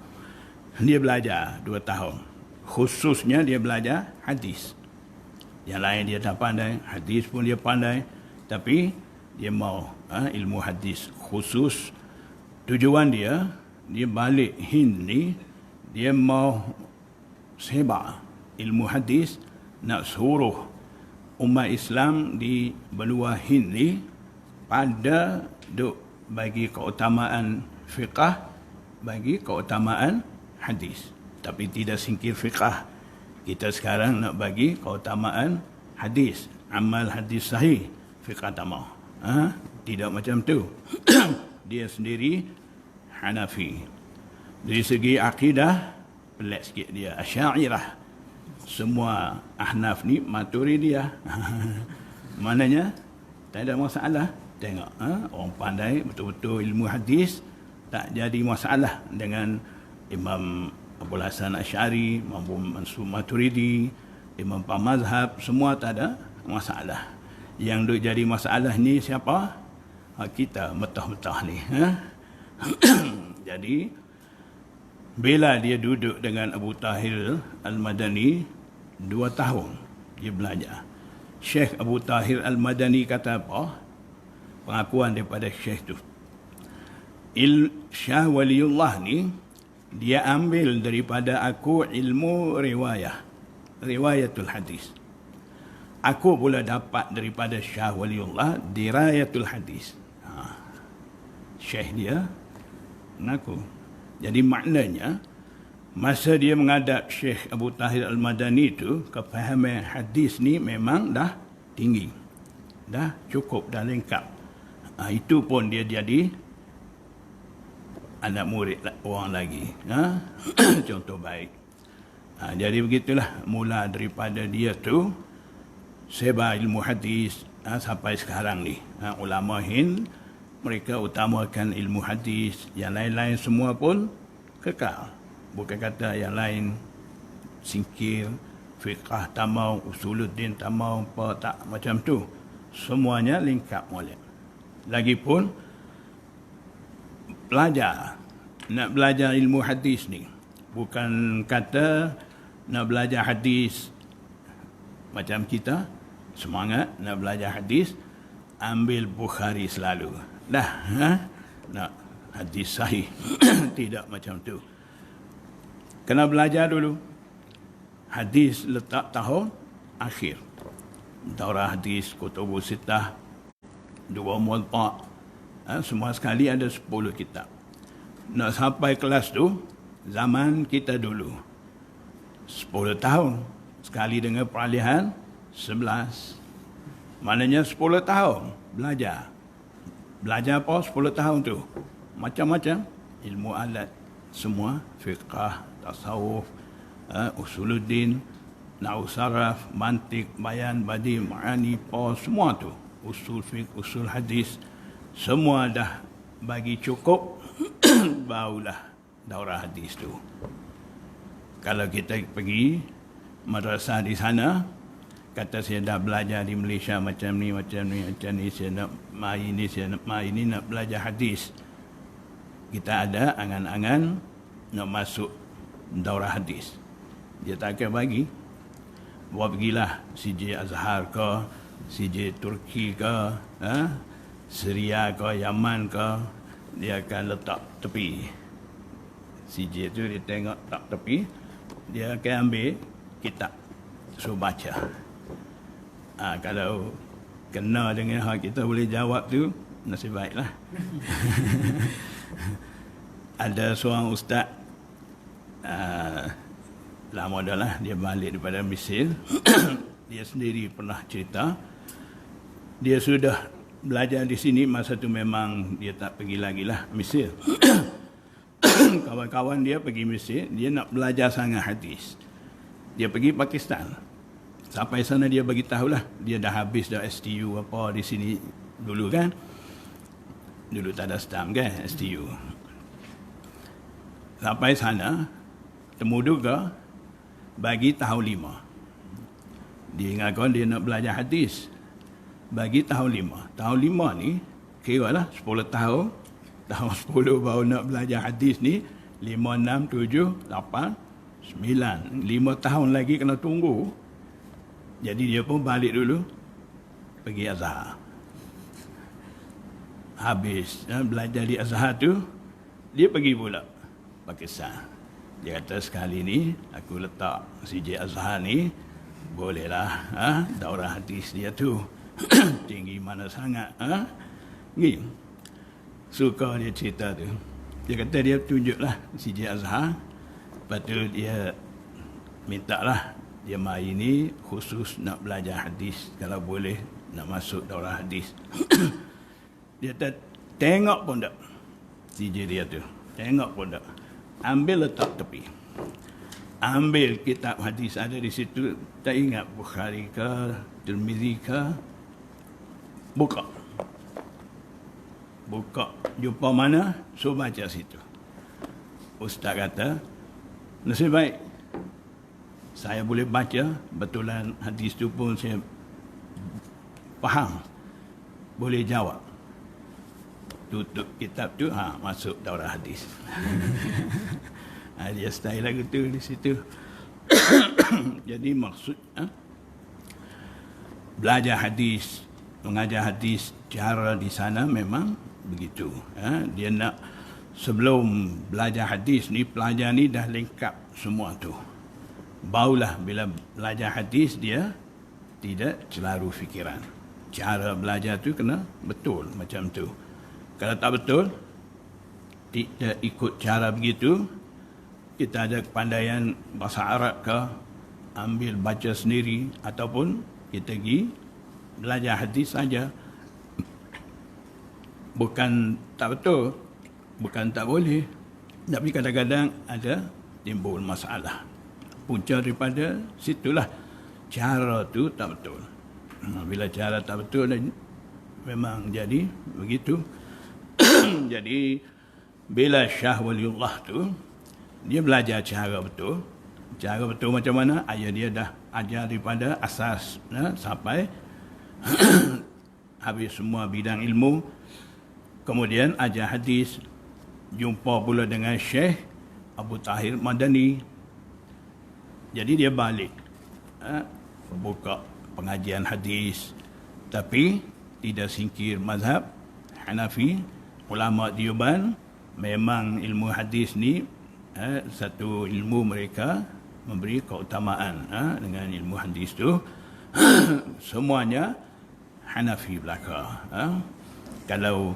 Dia belajar 2 tahun. Khususnya dia belajar hadis. Yang lain dia tak pandai, hadis pun dia pandai. Tapi dia mau ilmu hadis khusus. Tujuan dia balik Hind ni, dia mau sebar ilmu hadis, nak suruh umat Islam di benua Hind ni pada duk bagi keutamaan fiqah, bagi keutamaan hadis. Tapi tidak singkir fiqah. Kita sekarang nak bagi keutamaan hadis, amal hadis sahih, fiqah tak mau. Tidak macam tu. Dia sendiri Hanafi. Dari segi akidah, pelik sikit dia. Asy'ariyah. Semua Ahnaf ni Maturidiyah. Maknanya, tak ada masalah. Tengok, orang pandai betul-betul ilmu hadis, tak jadi masalah dengan Imam Abul Hasan Asy'ari, Imam Mansur Maturidi, Imam Pamazhab, semua tak ada masalah. Yang duk jadi masalah ni siapa? Kita metah-metah ni. Jadi bila dia duduk dengan Abu Tahir Al-Madani 2 tahun dia belajar. Syekh Abu Tahir Al-Madani kata apa? Pengakuan daripada Syekh tu. Syah Waliullah ni dia ambil daripada aku ilmu riwayatul hadis. Aku pula dapat daripada Syah Waliullah dirayatul hadis. Syekh dia mengaku. Jadi maknanya masa dia menghadap Syekh Abu Tahir Al-Madani itu, kefahaman hadis ni memang dah tinggi. Dah cukup, dah lengkap. Itu pun dia jadi anak murid orang lagi. Contoh baik. Jadi begitulah mula daripada dia tu sebar ilmu hadis sampai sekarang ni. Ulama Hind mereka utamakan ilmu hadis, yang lain-lain semua pun kekal. Bukan kata yang lain singkir, fiqh tamau, usuluddin tamau, apa tak macam tu. Semuanya lengkap molek. Lagipun nak belajar ilmu hadis ni bukan kata nak belajar hadis macam kita semangat nak belajar hadis ambil Bukhari selalu nak hadis sahih. Tidak macam tu. Kena belajar dulu hadis letak tahun akhir, daurah hadis Kutubus Sittah, 2 Muwatta, semua sekali ada 10 kitab. Nak sampai kelas tu zaman kita dulu 10 tahun sekali dengan peralihan 11. Maknanya 10 tahun belajar apa 10 tahun tu? Macam-macam ilmu alat semua, fiqh, tasawuf, usuluddin, nahwu saraf, mantik, bayan, badi, ma'ani, semua tu. Usul fiqh, usul hadis, semua dah bagi cukup. Barulah daurah hadis tu. Kalau kita pergi madrasah di sana, kata saya dah belajar di Malaysia macam ni, saya nak mai ini, nak belajar hadis. Kita ada angan-angan nak masuk daurah hadis. Dia tak akan bagi. Bawa pergilah CJ Azhar ke, CJ Turki ke, Syria ke, Yaman ke, dia akan letak tepi. CJ tu dia tengok tak tepi, dia akan ambil kitab, suruh baca. Kalau kena dengan hak kita boleh jawab tu, nasib baiklah. Ada seorang ustaz, lama dah lah, dia balik daripada Mesir. Dia sendiri pernah cerita, dia sudah belajar di sini, masa tu memang dia tak pergi lagi lah Mesir. Kawan-kawan dia pergi Mesir, dia nak belajar sangat hadis. Dia pergi Pakistan. Sampai sana dia bagi tahulah, dia dah habis dah STU apa di sini dulu kan. Dulu tak ada stamp kan, STU. Sampai sana, temu duga, bagi tahun 5. Dia ingatkan dia nak belajar hadis. Bagi tahun 5. Tahun 5 ni, kira lah 10 tahun. Tahun 10 baru nak belajar hadis ni, 5, 6, 7, 8, 9. 5 tahun lagi kena tunggu. Jadi dia pun balik dulu, pergi Azhar. Habis belajar di Azhar tu, dia pergi pula Pakistan. Dia kata sekali ni, aku letak CJ Azhar ni, bolehlah daurah hadis dia tu. Tinggi mana sangat. Ni, suka dia cerita tu. Dia kata dia tunjuklah CJ Azhar. Lepas tu dia mintalah dia mai ni khusus nak belajar hadis, kalau boleh nak masuk daurah hadis. Dia tengok pun tak CJ dia tu, tengok pun tak, ambil letak tepi, ambil kitab hadis ada di situ, tak ingat Bukhari ke Tirmizi ke, buka jumpa mana, suruh baca situ. Ustaz kata, nasib baik saya boleh baca, betulan hadis tu pun saya faham, boleh jawab. tutup kitab tu, masuk daurah hadis. Dia style lagu tu di situ. Jadi maksud belajar hadis, mengajar hadis, cara di sana memang begitu. Dia nak sebelum belajar hadis ni, pelajar ni dah lengkap semua tu. Barulah bila belajar hadis dia tidak celaru fikiran. Cara belajar tu kena betul macam tu. Kalau tak betul, tidak ikut cara begitu, kita ada kepandaian bahasa Arab ke, ambil baca sendiri, ataupun kita pergi belajar hadis saja. Bukan tak betul, bukan tak boleh, tapi kadang-kadang ada timbul masalah. Punca daripada situlah cara tu tak betul. Bila cara tak betul, memang jadi begitu. Jadi bila Syah Waliullah tu, dia belajar cara betul. Cara betul macam mana? Ayah dia dah ajar daripada asas sampai habis semua bidang ilmu. Kemudian ajar hadis. Jumpa pula dengan Syekh Abu Tahir Madani. Jadi dia balik buka pengajian hadis, tapi tidak singkir mazhab Hanafi. Ulama Diyuban memang ilmu hadis ni satu ilmu mereka memberi keutamaan dengan ilmu hadis tu. Semuanya Hanafi belaka. Kalau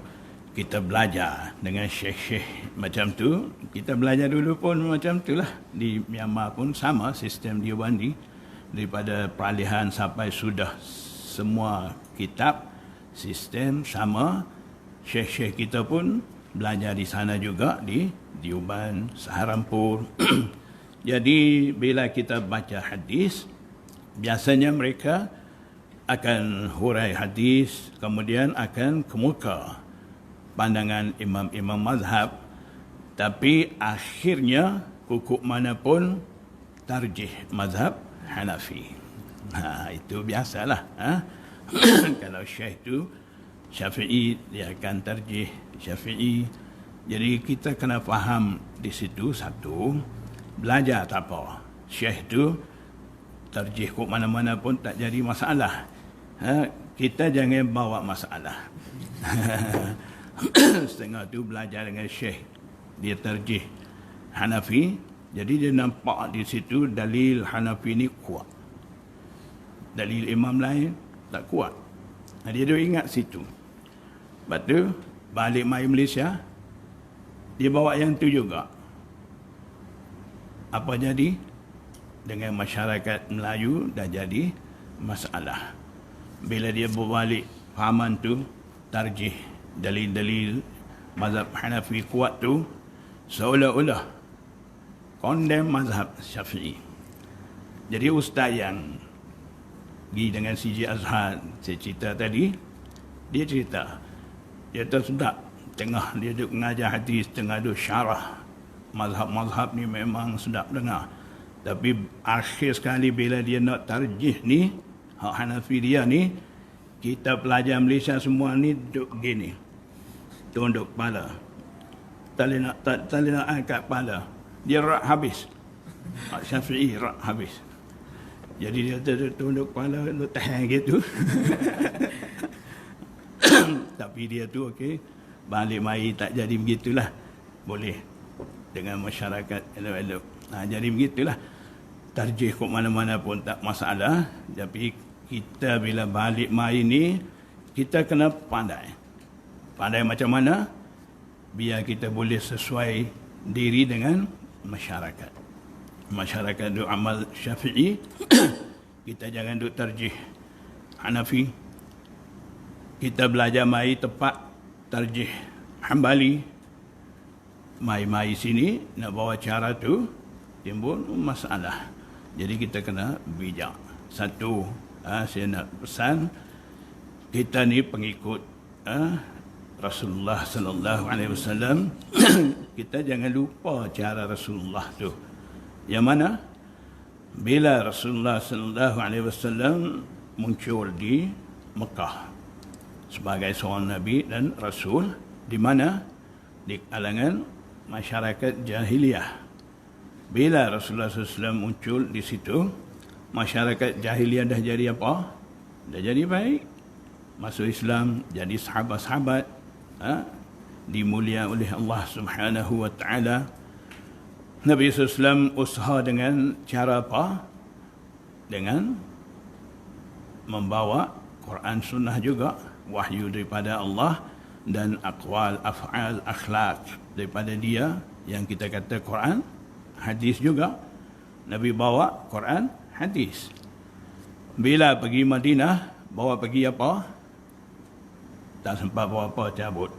kita belajar dengan syekh-syekh macam tu, kita belajar dulu pun macam tu lah. Di Myanmar pun sama sistem Diyuban ni, daripada peralihan sampai sudah semua kitab, sistem sama. Syekh-syekh kita pun belajar di sana juga, di Diyuban, Saharanpur. Jadi bila kita baca hadis, biasanya mereka akan hurai hadis, kemudian akan kemuka pandangan imam-imam mazhab, tapi akhirnya kukuk mana pun tarjih mazhab Hanafi. Itu biasalah. Kalau syekh tu Syafi'i, dia akan tarjih Syafi'i. Jadi kita kena faham di situ, satu, belajar tak apa. Syekh tu tarjih kok mana-mana pun tak jadi masalah. Kita jangan bawa masalah. Setengah tu belajar dengan syekh, dia tarjih Hanafi, jadi dia nampak di situ dalil Hanafi ni kuat, dalil imam lain tak kuat. Dia ingat situ. Lepas tu balik mai Malaysia, dia bawa yang tu juga. Apa jadi? Dengan masyarakat Melayu dah jadi masalah. Bila dia berbalik fahaman tu, tarjih dalil-dalil mazhab Hanafi kuat tu, seolah-olah condemn mazhab Syafi'i. Jadi ustaz yang pergi dengan CJ Azhar, saya cerita tadi, dia cerita, dia tersedak tengah dia duduk mengajar hadis, tengah duduk syarah mazhab-mazhab ni, memang sedap dengar. Tapi akhir sekali bila dia nak tarjih ni, hak Hanafi dia ni, kita pelajar Malaysia semua ni duduk gini, tunduk kepala, tak boleh nak angkat kepala, dia rak habis. Hak Syafi'i rak habis. Jadi dia tunduk kepala, tahan gitu. Tapi dia tu okey, balik mai tak jadi begitulah. Boleh dengan masyarakat elok-elok. Jadi begitulah. Tarjih kok mana-mana pun tak masalah. Tapi kita bila balik mai ni, kita kena pandai. Pandai macam mana? Biar kita boleh sesuai diri dengan masyarakat. Masyarakat duk amal Syafi'i, kita jangan duk tarjih Hanafi. Kita belajar mai tepat tarjih Hambali. Mai sini nak bawa cara tu, timbul masalah. Jadi kita kena bijak. Satu, saya nak pesan, kita ni pengikut Rasulullah sallallahu alaihi wasallam. Kita jangan lupa cara Rasulullah tu. Yang mana? Bila Rasulullah sallallahu alaihi wasallam muncul di Mekah sebagai seorang nabi dan rasul, Di mana? Di kalangan masyarakat jahiliyah. Bila Rasulullah SAW muncul di situ, masyarakat jahiliyah dah jadi apa? Dah jadi baik. Masuk Islam, jadi sahabat-sahabat, dimulia oleh Allah Subhanahu wa taala. Nabi SAW usaha dengan cara apa? Dengan membawa Quran Sunnah juga, wahyu daripada Allah, dan aqwal, af'al, akhlak daripada dia, yang kita kata Quran, hadis juga. Nabi bawa Quran, hadis. Bila pergi Madinah, bawa pergi apa? Tak sempat bawa apa, cabut.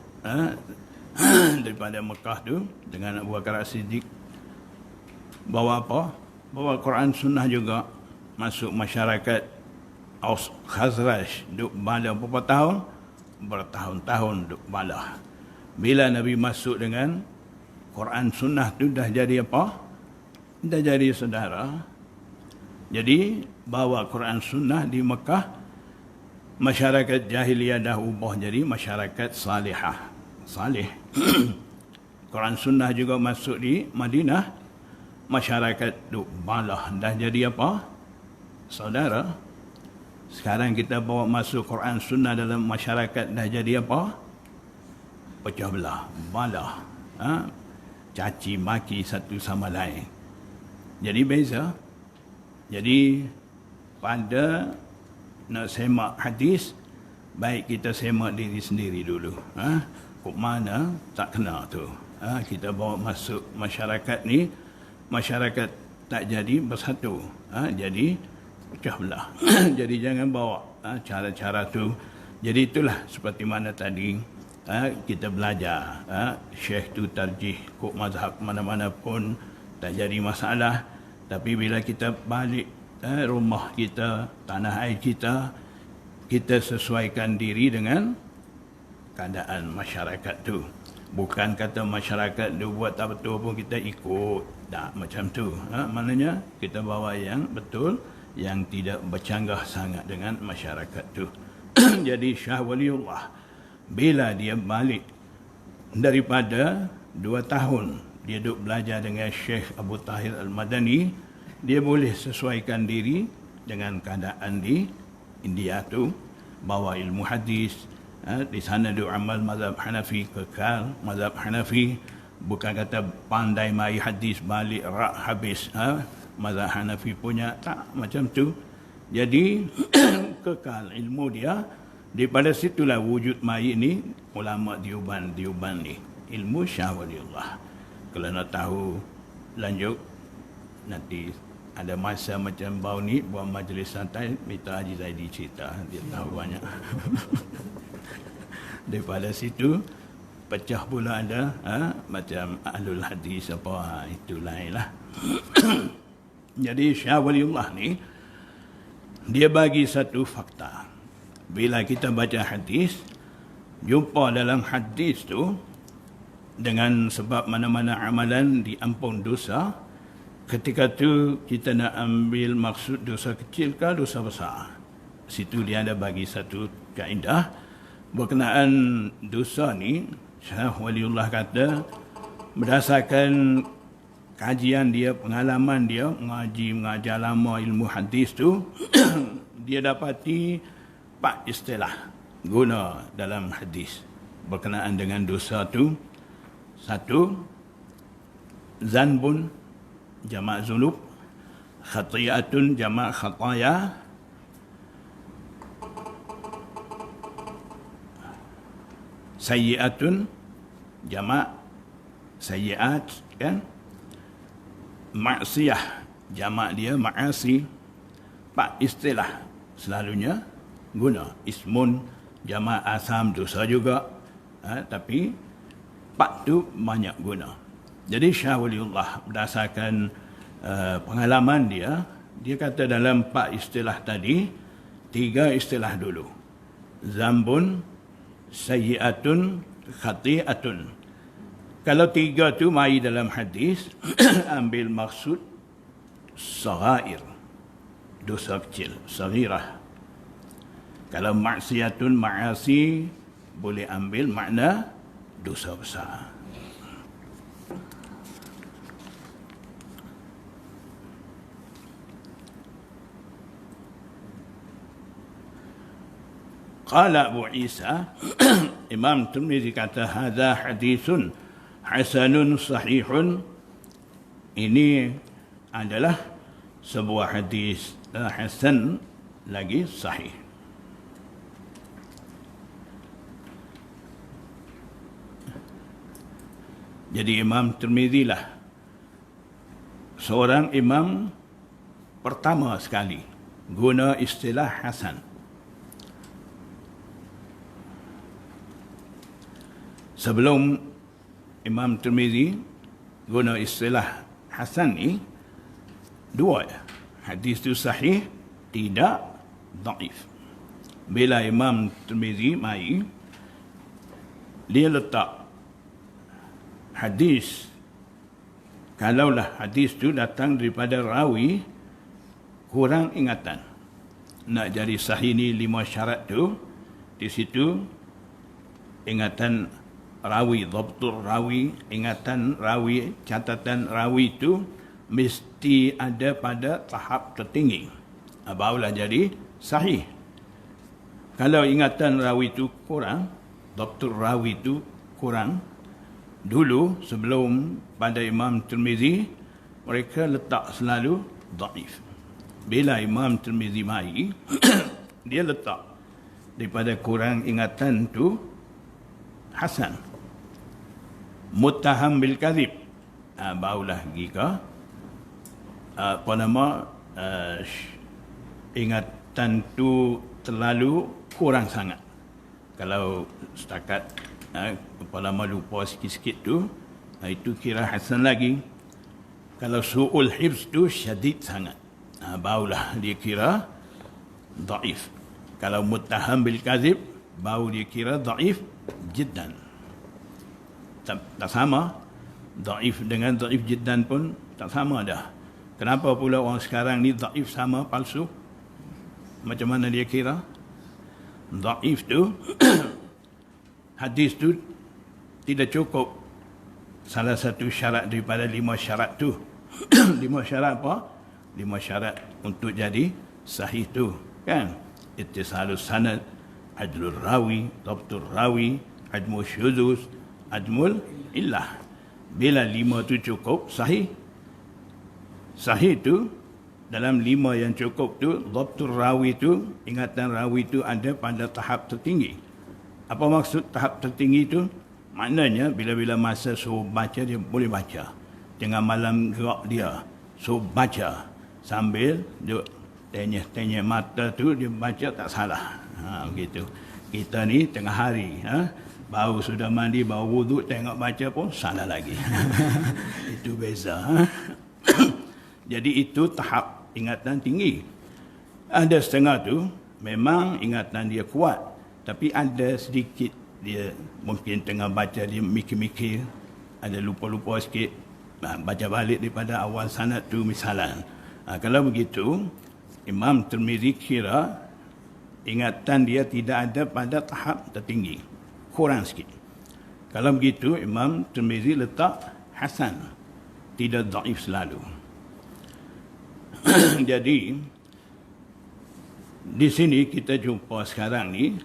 Daripada Mekah tu, dengan Abu Bakar As-Siddiq, bawa apa? Bawa Quran Sunnah juga. Masuk masyarakat Aus Khazraj, duk bala berapa tahun? Bertahun-tahun duk bala. Bila Nabi masuk dengan Quran Sunnah tu, dah jadi apa? Dah jadi saudara. Jadi bawa Quran Sunnah di Mekah, masyarakat jahiliyah dah ubah jadi masyarakat salihah, salih. Quran Sunnah juga masuk di Madinah, masyarakat duk balah, dah jadi apa? Saudara. Sekarang kita bawa masuk Quran Sunnah dalam masyarakat, dah jadi apa? Pecah belah, balah, caci maki satu sama lain. Jadi beza. Jadi pada nak semak hadis, baik kita semak diri sendiri dulu. Kok mana tak kena tu. Kita bawa masuk masyarakat ni, masyarakat tak jadi bersatu. Jadi pecah belah. Jadi jangan bawa cara-cara tu. Jadi itulah seperti mana tadi kita belajar. Syekh tu tarjih kok mazhab mana-mana pun tak jadi masalah. Tapi bila kita balik rumah kita, tanah air kita, kita sesuaikan diri dengan keadaan masyarakat tu. Bukan kata masyarakat dia buat tak betul pun kita ikut. Tak macam tu. Maknanya kita bawa yang betul, yang tidak bercanggah sangat dengan masyarakat tu. Jadi Syah Waliullah, bila dia balik daripada 2 tahun dia duduk belajar dengan Syekh Abu Tahir Al-Madani, dia boleh sesuaikan diri dengan keadaan di India tu, bawa ilmu hadis. Di sana dia amal mazhab Hanafi, kekal mazhab Hanafi. Bukan kata pandai mai hadis balik rak habis mazhab Hanafi punya, tak macam tu. Jadi kekal ilmu dia. Daripada situlah wujud mai ni ulama Dioban ni, ilmu Syah Waliullah. Kalau nak tahu lanjut, nanti ada masa macam bau ni buat majlis santai, minta Haji Zaidi cerita, dia tahu banyak. Daripada situ pecah pula ada macam ahlul hadis apa, itu lain lah. Jadi Syah Waliullah ni dia bagi satu fakta. Bila kita baca hadis, jumpa dalam hadis tu dengan sebab mana-mana amalan diampun dosa, ketika tu kita nak ambil maksud dosa kecil ke dosa besar. Situ dia ada bagi satu kaedah berkenaan dosa ni. Syah Waliullah kata berdasarkan kajian dia, pengalaman dia mengajar lama ilmu hadis tu, dia dapati 4 istilah guna dalam hadis berkenaan dengan dosa tu. 1, zanbun jamak zulub, khati'atun jamak khataya, sayyi'atun jamak sayyi'at, kan? Maksiyah jamak dia ma'asi. 4 istilah selalunya guna. Ismun jamak asam, dosa juga, tapi 4 tu banyak guna. Jadi Syah Waliullah berdasarkan pengalaman dia, dia kata dalam 4 istilah tadi, 3 istilah dulu. Zambun, sayyi'atun, khati'atun. Kalau 3 tu mai dalam hadis, ambil maksud saghair, dosa kecil, saghirah. Kalau maksiatun, ma'asi, boleh ambil makna dosa besar. Qala Abu Isa Imam Tirmizi kata hadza haditsun hasanun sahihun, ini adalah sebuah hadis hasan lagi sahih. Jadi Imam Tirmizi lah seorang imam pertama sekali guna istilah hasan. Sebelum Imam Tirmizi guna istilah hasan ni, dua hadis itu sahih, tidak dhaif. Bila Imam Tirmizi mai, dia letak hadis, kalaulah hadis itu datang daripada rawi kurang ingatan, nak jadi sahih ni 5 syarat tu, di situ ingatan rawi, dhabtur rawi, ingatan rawi, catatan rawi itu mesti ada pada tahap tertinggi, barulah jadi sahih. Kalau ingatan rawi itu kurang, dhabtur rawi itu kurang, dulu sebelum pada Imam Tirmizi mereka letak selalu dhaif. Bila Imam Tirmizi mai dia letak daripada kurang ingatan tu hasan, muttaham bil kadhib, barulah jika ingatan tu terlalu kurang sangat. Kalau setakat lupa sikit-sikit tu, itu kira hasan lagi. Kalau su'ul hifz tu syadid sangat, barulah dia kira dhaif. Kalau muttaham bil kadhib, baru dia kira dhaif jiddan. Tak sama, dhaif dengan dhaif jiddan pun tak sama dah. Kenapa pula orang sekarang ni dhaif sama palsu? Macam mana dia kira? Dhaif tu hadis tu tidak cukup salah satu syarat daripada 5 syarat tu. 5 syarat apa? 5 syarat untuk jadi sahih tu, kan? Ittisalus sanad, adlur rawi, dhabtur rawi, admu syuzuz, admul illah. Bila 5 tu cukup, sahih. Sahih tu, dalam 5 yang cukup tu, dhabtur rawi tu, ingatan rawi tu ada pada tahap tertinggi. Apa maksud tahap tertinggi tu? Maknanya bila-bila masa suruh baca, dia boleh baca. Tengah malam gerak dia, suruh baca. Sambil duduk tenyeh-tenyeh mata tu, dia baca tak salah. Begitu. Kita ni tengah hari, baru sudah mandi, baru wuduk, tengok baca pun salah lagi. Itu beza. Jadi itu tahap ingatan tinggi. Ada setengah tu memang ingatan dia kuat, tapi ada sedikit dia mungkin tengah baca, dia mikir-mikir, ada lupa-lupa sikit, baca balik daripada awal sanad tu misalan. Kalau begitu, Imam Tirmizi kira ingatan dia tidak ada pada tahap tertinggi, kurang sikit. Kalau begitu, Imam Tirmizi letak hasan, tidak dhaif selalu. Jadi di sini kita jumpa sekarang ni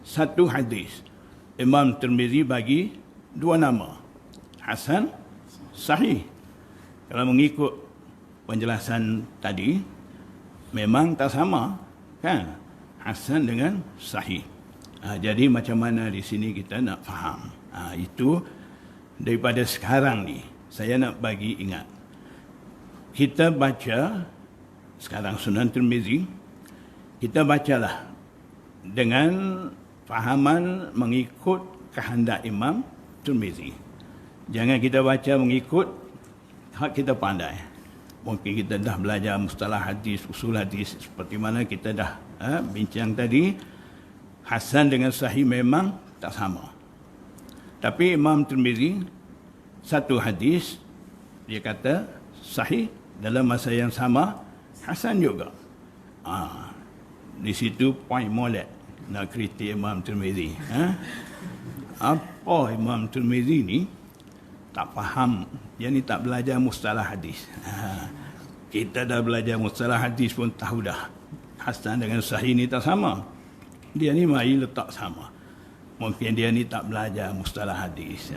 satu hadis, Imam Tirmizi bagi 2 nama, hasan, sahih. Kalau mengikut penjelasan tadi, memang tak sama, kan? Hasan dengan sahih. Jadi macam mana di sini kita nak faham? Itu daripada sekarang ni, saya nak bagi ingat. Kita baca sekarang Sunan Tirmizi, kita bacalah dengan fahaman mengikut kehendak Imam Tirmizi. Jangan kita baca mengikut hak kita pandai. Mungkin kita dah belajar mustalah hadis, usul hadis, seperti mana kita dah bincang tadi, hasan dengan sahih memang tak sama. Tapi Imam Tirmizi, satu hadis dia kata sahih, dalam masa yang sama hasan juga. Di situ point molek nak kritik Imam Tirmizi. Apa Imam Tirmizi ni tak faham, dia ni tak belajar mustalah hadis. Kita dah belajar mustalah hadis pun tahu dah hasan dengan sahih ni tak sama. Dia ni mari letak sama. Mungkin dia ni tak belajar mustalah hadis,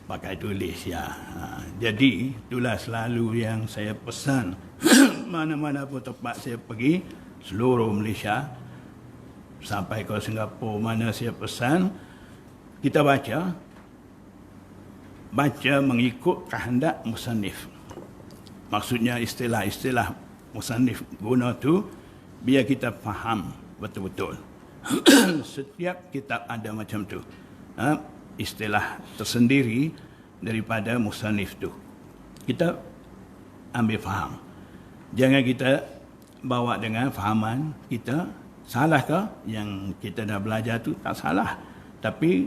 pakai tulis ya. Jadi itulah selalu yang saya pesan mana-mana pun tempat saya pergi seluruh Malaysia sampai ke Singapura, mana saya pesan kita baca mengikut kehendak musannif. Maksudnya istilah-istilah musannif guna tu biar kita faham betul-betul. Setiap kitab ada macam tu, istilah tersendiri daripada musannif tu. Kita ambil faham. Jangan kita bawa dengan fahaman kita. Salahkah yang kita dah belajar tu? Tak salah. Tapi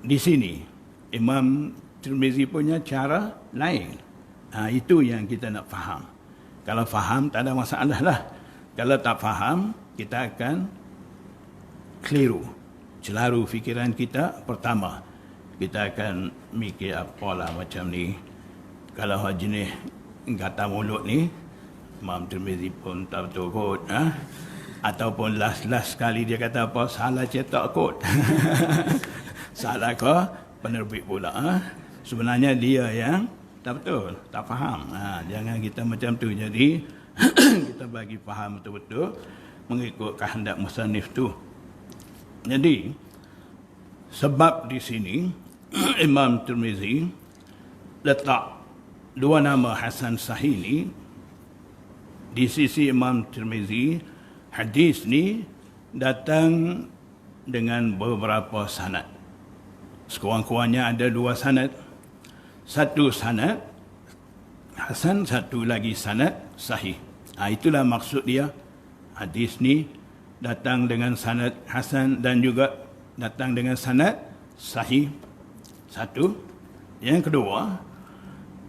di sini Imam Tirmizi punya cara lain. Itu yang kita nak faham. Kalau faham tak ada masalah lah. Kalau tak faham, kita akan keliru. Celaru fikiran kita. Pertama, kita akan mikir apalah macam ni. Kalau jenis kata mulut ni, Imam Tirmizi pun tak betul kot. Ataupun last sekali dia kata apa, salah cetak kot. Salah ke penerbit pula. Sebenarnya dia yang tak betul, tak faham. Jangan kita macam tu. Jadi kita bagi faham betul-betul mengikut kehendak musannif tu. Jadi sebab di sini Imam Tirmizi letak dua nama hasan sahih ni. Di sisi Imam Tirmizi, hadis ni datang dengan beberapa sanad. Sekurang-kurangnya ada dua sanad. Satu sanad hasan, satu lagi sanad sahih. Itulah maksud dia. Hadis ni datang dengan sanad hasan dan juga datang dengan sanad sahih. Satu. Yang kedua,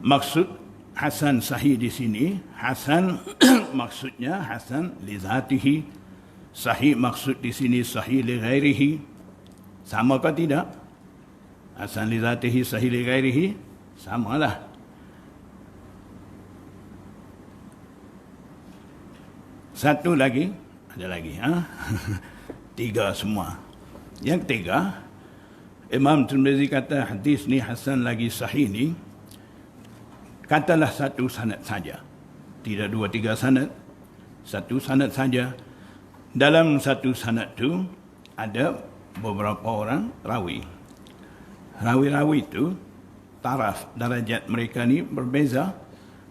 maksud hasan sahih di sini, hasan maksudnya hasan li zatihi, sahih maksud di sini sahih li ghairihi. Sama ke tidak? Hasan li zatihi, sahih li ghairihi, samalah. Satu lagi, ada lagi, tiga semua. Yang ketiga, Imam Tirmizi kata hadis ni hasan lagi sahih ni, katalah satu sanad saja. Tidak dua tiga sanad, satu sanad saja. Dalam satu sanad tu ada beberapa orang rawi. Rawi-rawi itu taraf darajat mereka ni berbeza.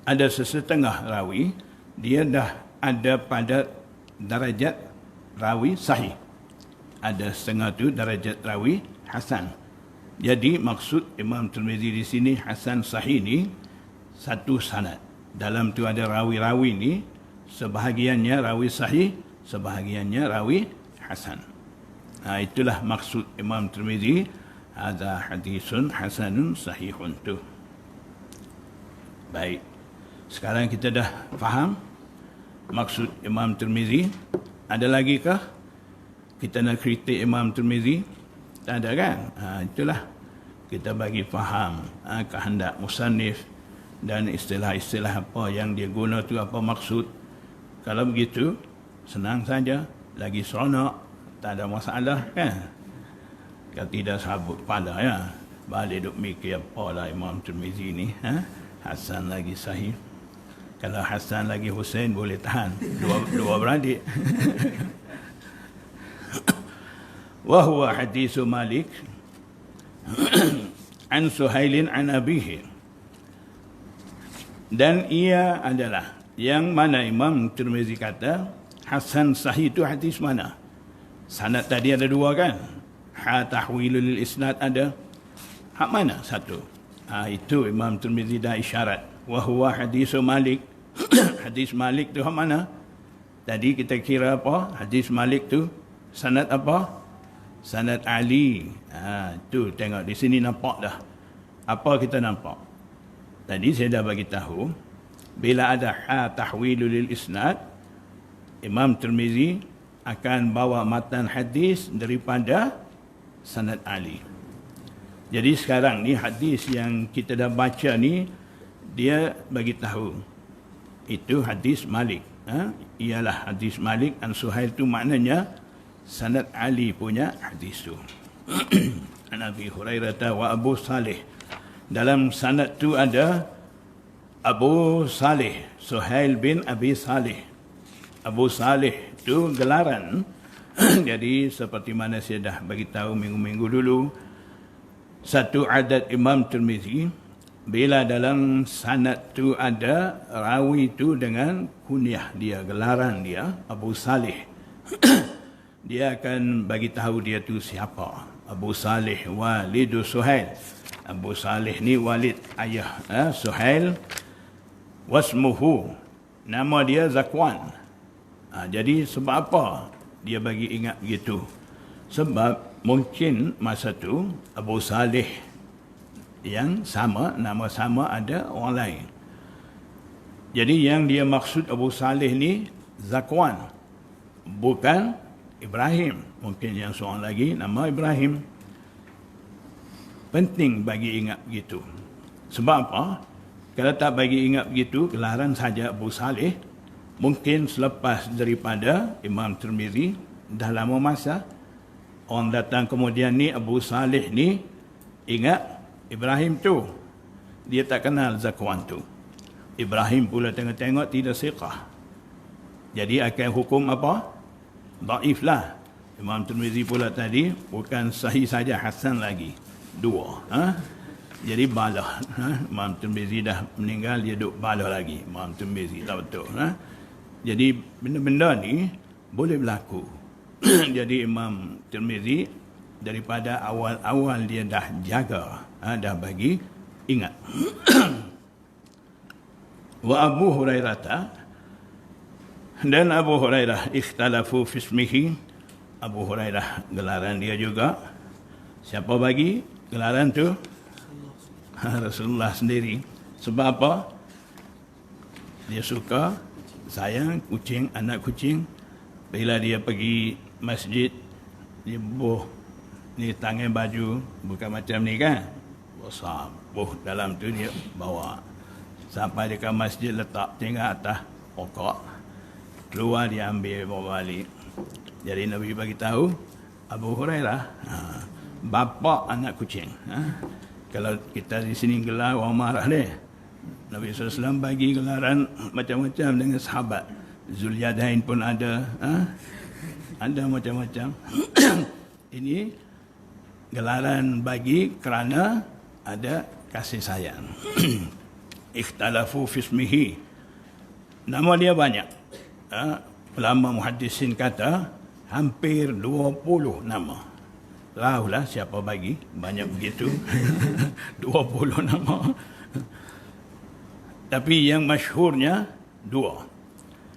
Ada sesetengah rawi dia dah ada pada darajat rawi sahih. Ada setengah tu darajat rawi hasan. Jadi maksud Imam Tirmizi di sini hasan sahih ni satu sanad. Dalam tu ada rawi-rawi ni, sebahagiannya rawi sahih, sebahagiannya rawi hasan. Itulah maksud Imam Tirmizi, hadza hadisun hasanun sahihun tu. Baik. Sekarang kita dah faham maksud Imam Tirmizi. Ada lagi kah kita nak kritik Imam Tirmizi? Tak ada kan? Itulah kita bagi faham kehendak musannif dan istilah-istilah apa yang dia guna tu apa maksud. Kalau begitu senang saja, lagi seronok, tak ada masalah kan? Kalau tidak sabut kepala ya, balik duk mikir apalah Imam Tirmizi ni, hasan lagi sahih. Kalau Hasan lagi Hussein boleh tahan. Dua beradik. Wa huwa hadithu Malik an Suhailin an abihi. Dan ia adalah yang mana Imam Tirmizi kata hasan sahih itu hadis mana? Sanad tadi ada dua kan? Tahwilul isnad ada. Hak mana satu? Itu Imam Tirmizi dah isyarat. Wa huwa hadithu Malik. Hadis Malik tu hak mana? Tadi kita kira apa? Hadis Malik tu sanad apa? Sanad Ali. Tu tengok di sini nampak dah. Apa kita nampak? Tadi saya dah bagi tahu bila ada tahwilul lil isnad, Imam Tirmizi akan bawa matan hadis daripada sanad Ali. Jadi sekarang ni hadis yang kita dah baca ni, dia bagi tahu itu hadis Malik. Ialah hadis Malik an Suhail tu maknanya sanad Ali punya hadis tu. An Abi Hurairah wa Abu Salih. Dalam sanad tu ada Abu Salih, Suhail bin Abi Salih. Abu Salih tu gelaran. Jadi seperti mana saya dah bagi tahu minggu-minggu dulu, satu adat Imam Tirmizi, bila dalam sanad tu ada rawi tu dengan kunyah dia, gelaran dia, Abu Salih, dia akan bagi tahu dia tu siapa. Abu Salih walidu Suhail. Abu Salih ni walid ayah Suhail. Wasmuhu, nama dia Zakwan. Jadi sebab apa dia bagi ingat begitu? Sebab mungkin masa tu Abu Salih yang sama, nama sama ada orang lain. Jadi yang dia maksud Abu Salih ni Zakwan, bukan Ibrahim. Mungkin yang seorang lagi nama Ibrahim. Penting bagi ingat begitu. Sebab apa? Kalau tak bagi ingat begitu, gelaran saja Abu Salih, mungkin selepas daripada Imam Tirmizi, dah lama masa, orang datang kemudian ni, Abu Salih ni ingat Ibrahim tu. Dia tak kenal Zakwan tu. Ibrahim pula tengok-tengok tidak siqah. Jadi akan hukum apa? Dhaif lah. Imam Tirmizi pula tadi bukan sahih saja, hasan lagi. Dua. Jadi balah. Imam Tirmizi dah meninggal, dia duduk balah lagi. Imam Tirmizi tak betul. Jadi benda-benda ni boleh berlaku. Jadi Imam Tirmizi daripada awal-awal dia dah jaga, dah bagi ingat. Wa Abu Hurairah, dan Abu Hurairah ikhtalafu fi ismihi. Abu Hurairah gelaran dia juga. Siapa bagi gelaran tu? Rasulullah sendiri. Sebab apa? Dia suka, sayang kucing, anak kucing. Bila dia pergi masjid, dia buh ni tangan baju, bukan macam ni kan, besar, buh dalam tu dia bawa. Sampai dekat masjid letak tinggal atas pokok. Keluar dia ambil bawa balik. Jadi Nabi bagi tahu Abu Hurairah, bapa anak kucing. Kalau kita di sini gelar orang marah dia. Nabi SAW bagi gelaran macam-macam dengan sahabat. Zulyadain pun ada. Ada macam-macam. Ini gelaran bagi kerana ada kasih sayang. Ikhtalafu fi ismihi. Nama dia banyak. Ulama muhaddisin kata hampir 20 nama. Tahulah siapa bagi, banyak begitu. 20 nama. Tapi yang masyhurnya dua.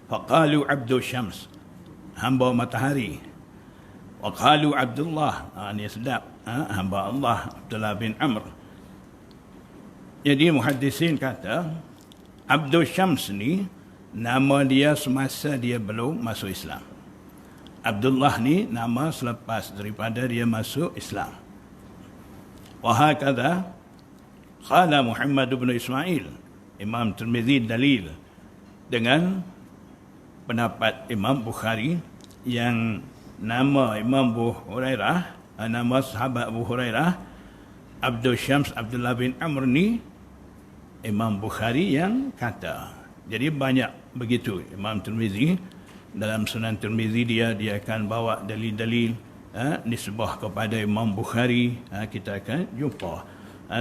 Faqalu Abdul Syams, hamba matahari. Waqalu Abdullah, ini sedap, hamba Allah, Abdullah bin Amr. Jadi muhaddisin kata Abdul Syams ni nama dia semasa dia belum masuk Islam. Abdullah ni nama selepas daripada dia masuk Islam. Wa hakadha qala Muhammad bin Ismail. Imam Tirmizi dalil dengan pendapat Imam Bukhari yang nama Imam Abu Hurairah, nama sahabat Abu Hurairah Abdul Syams Abdullah bin Amr ni Imam Bukhari yang kata. Jadi banyak begitu. Imam Tirmizi dalam Sunan Tirmizi dia akan bawa dalil-dalil nisbah kepada Imam Bukhari. Kita akan jumpa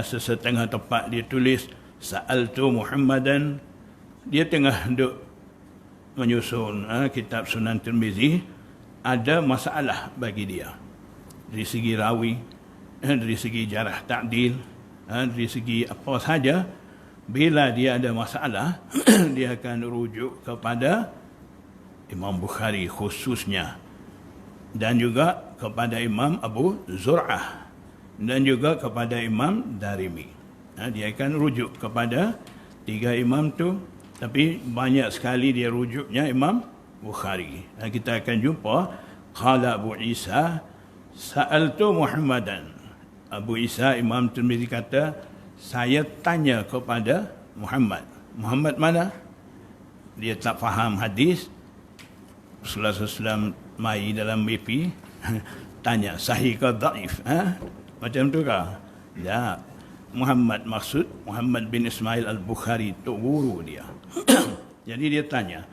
sesetengah tempat dia tulis Sa'altu Muhammadan. Dia tengah duk menyusun kitab Sunan Tirmizi, ada masalah bagi dia dari segi rawi, dari segi jarah ta'dil, dari segi apa saja. Bila dia ada masalah dia akan rujuk kepada Imam Bukhari khususnya, dan juga kepada Imam Abu Zur'ah, dan juga kepada Imam Darimi. Dia akan rujuk kepada tiga imam tu, tapi banyak sekali dia rujuknya Imam Bukhari. Kita akan jumpa qala Abu Isa Sa'altu Muhammadan. Abu Isa Imam Tirmizi kata, saya tanya kepada Muhammad. Muhammad mana? Dia tak faham hadis. Rasulullah SAW mai dalam BP tanya, sahih ke dhaif? Macam tu kah? Ya. Muhammad maksud Muhammad bin Ismail Al-Bukhari, tu guru dia. Jadi dia tanya.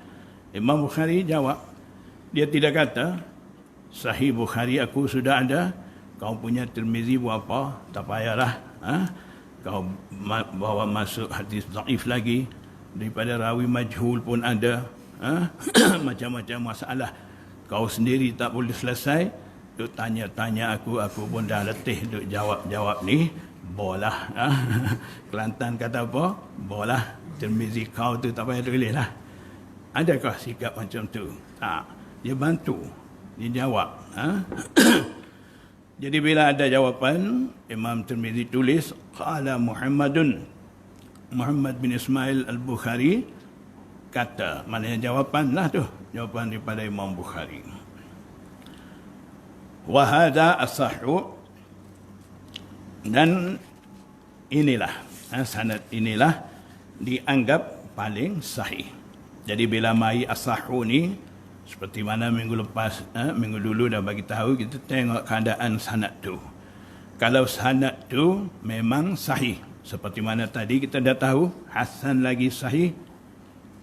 Imam Bukhari jawab. Dia tidak kata, sahih Bukhari aku sudah ada, kau punya Tirmizi buat apa? Tak payahlah. Kau bawa masuk hadis dhaif lagi. Daripada rawi majhul pun ada. Macam-macam masalah. Kau sendiri tak boleh selesai. Duk tanya-tanya aku pun dah letih duk jawab-jawab ni. Bolah. Kelantan kata apa? Bolah. Tirmizi kau tu tak payah tulis lah. Adakah sikap macam tu? Dia bantu. Dia jawab. Jadi bila ada jawapan, Imam Tirmizi tulis, qala Muhammadun. Muhammad bin Ismail Al-Bukhari kata, maknanya jawapan lah tu. Jawapan daripada Imam Bukhari. Wa hadha asahhu. Dan inilah, sanad inilah dianggap paling sahih. Jadi bila mai asahhu ni, seperti mana minggu lepas, minggu dulu dah bagi tahu, kita tengok keadaan sanad tu. Kalau sanad tu memang sahih, seperti mana tadi kita dah tahu, hasan lagi sahih.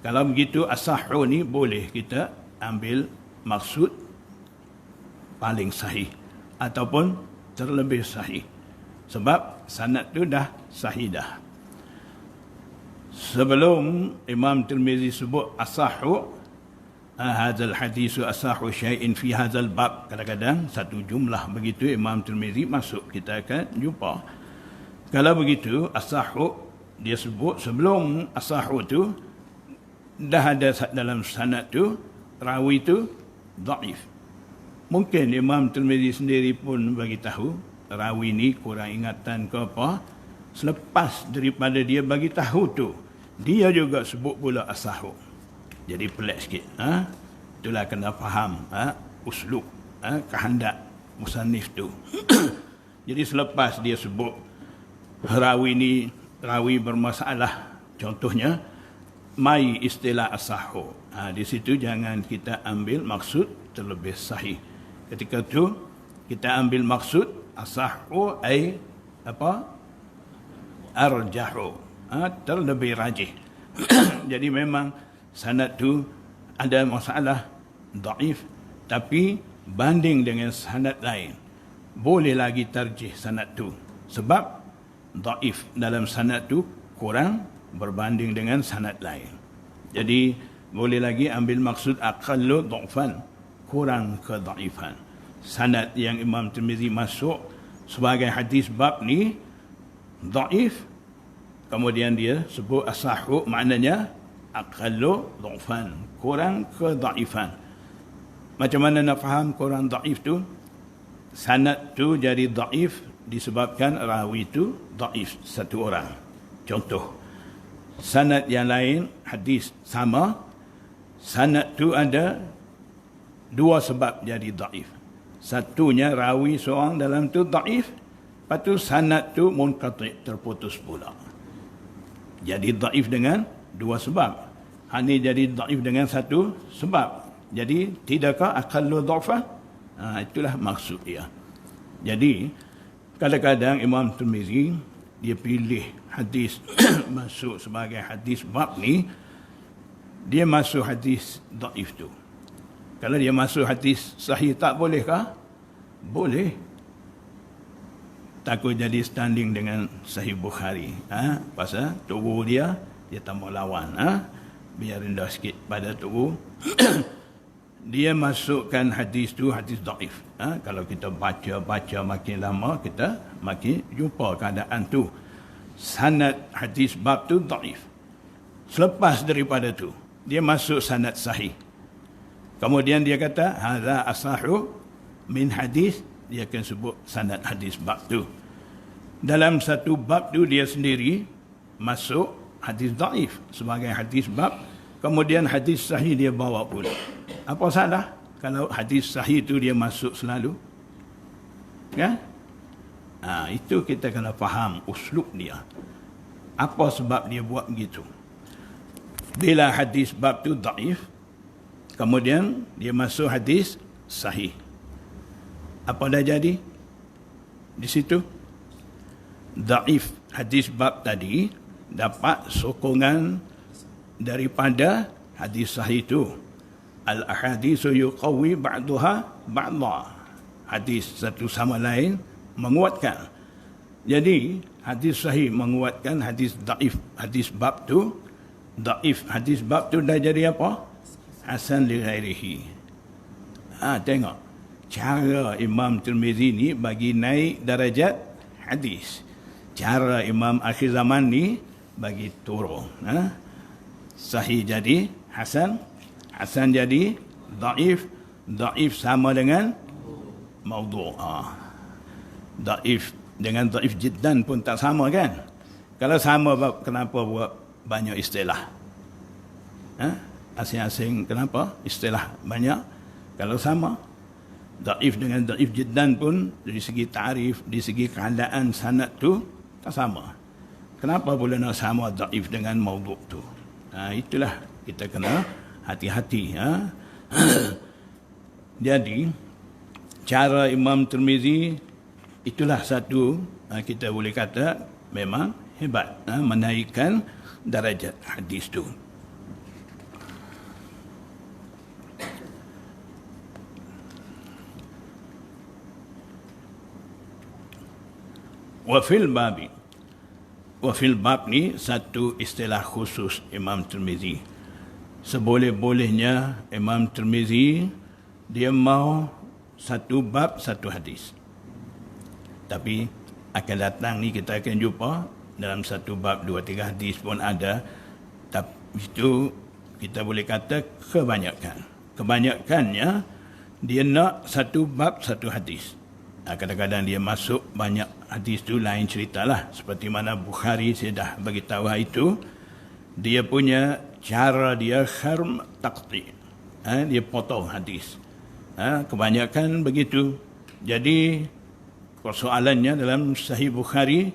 Kalau begitu asahhu ni boleh kita ambil maksud paling sahih ataupun terlebih sahih. Sebab sanad tu dah sahih dah. Sebelum Imam Tirmizi sebut asahhu, hadzal hadisu asahu syai'in fi hadzal bab, kadang-kadang satu jumlah begitu Imam Tirmizi masuk, kita akan jumpa. Kalau begitu asahu dia sebut, sebelum asahu tu dah ada dalam sanad tu rawi tu dhaif. Mungkin Imam Tirmizi sendiri pun bagi tahu rawi ni kurang ingatan ke apa, selepas daripada dia bagi tahu tu dia juga sebut pula asahu. Jadi pelik sikit. Itulah kena faham uslub, kehendak musannif tu. Jadi selepas dia sebut rawi ni rawi bermasalah, contohnya mai istilah asahu. Di situ jangan kita ambil maksud terlebih sahih. Ketika tu kita ambil maksud asahu ai apa? Arjahu. Terlebih rajih. Jadi memang sanad tu ada masalah dhaif, tapi banding dengan sanad lain boleh lagi tarjih sanad tu, sebab dhaif dalam sanad tu kurang berbanding dengan sanad lain. Jadi boleh lagi ambil maksud aqallu dhafan, kurang kedhaifan. Sanad yang Imam Tirmizi masuk sebagai hadis bab ni dhaif, kemudian dia sebut asahu, maknanya aqallu dhafan, kurang kedhaifan. Macam mana nak faham kurang dhaif tu? Sanad tu jadi dhaif disebabkan rawi tu dhaif satu orang. Contoh, sanad yang lain hadis sama, sanad tu ada dua sebab jadi dhaif. Satunya rawi seorang dalam tu dhaif, lepas tu sanad tu munqati', terputus pula. Jadi dhaif dengan dua sebab. Ini jadi dhaif dengan satu sebab. Jadi tidakkah aqallu dhafan? Itulah maksud dia. Jadi kadang-kadang Imam Tirmizi dia pilih hadis masuk sebagai hadis bab ni, dia masuk hadis dhaif tu. Kalau dia masuk hadis sahih tak bolehkah? Boleh. Takut jadi standing dengan Sahih Bukhari. Pasal tubuh dia tambah lawan. Biar rendah sikit pada tubuh. Dia masukkan hadis tu hadis dhaif. Kalau kita baca makin lama, kita makin jumpa keadaan tu. Sanad hadis bab tu dhaif. Selepas daripada tu, dia masuk sanad sahih. Kemudian dia kata, hadza asahu min hadis, dia akan sebut sanad hadis bab tu. Dalam satu bab tu dia sendiri masuk hadis dhaif sebagai hadis bab, kemudian hadis sahih dia bawa pula. Apa salah kalau hadis sahih tu dia masuk selalu? Kan? Itu kita kena faham uslub dia. Apa sebab dia buat begitu? Bila hadis bab tu dhaif, kemudian dia masuk hadis sahih. Apa dah jadi di situ? Dhaif hadis bab tadi dapat sokongan daripada hadis sahih itu. Al-ahaditsu yuqawwi ba'daha ba'dha. Hadis satu sama lain menguatkan. Jadi hadis sahih menguatkan hadis dhaif. Hadis bab tu dhaif. Hadis bab tu dah jadi apa? Hasan li ghairihi. Tengok cara Imam Tirmizi ni bagi naik darajat hadis. Cara Imam akhir zaman ni bagi turun. Sahih jadi hasan, hasan jadi dhaif, dhaif sama dengan maudhu'. Dhaif dengan dhaif jiddan pun tak sama kan? Kalau sama, kenapa buat banyak istilah? Asing-asing kenapa istilah banyak? Kalau sama, dhaif dengan dhaif jiddan pun dari segi ta'rif, dari segi keadaan sanad tu tak sama. Kenapa pula nak sama dhaif dengan maudhu' tu? Itulah kita kena hati-hati. Jadi cara Imam Tirmizi itulah satu kita boleh kata memang hebat, menaikkan darajat hadis tu. Wa fil bab ni satu istilah khusus Imam Tirmizi. Seboleh-bolehnya Imam Tirmizi dia mau satu bab satu hadis. Tapi akan datang ni kita akan jumpa dalam satu bab 2-3 hadis pun ada. Tapi itu kita boleh kata kebanyakan. Kebanyakannya dia nak satu bab satu hadis. Kadang-kadang dia masuk banyak hadis tu lain ceritalah. Seperti mana Bukhari saya dah bagi tahu itu, dia punya cara dia kharm taqti. Dia potong hadis. Kebanyakan begitu. Jadi persoalannya dalam Sahih Bukhari,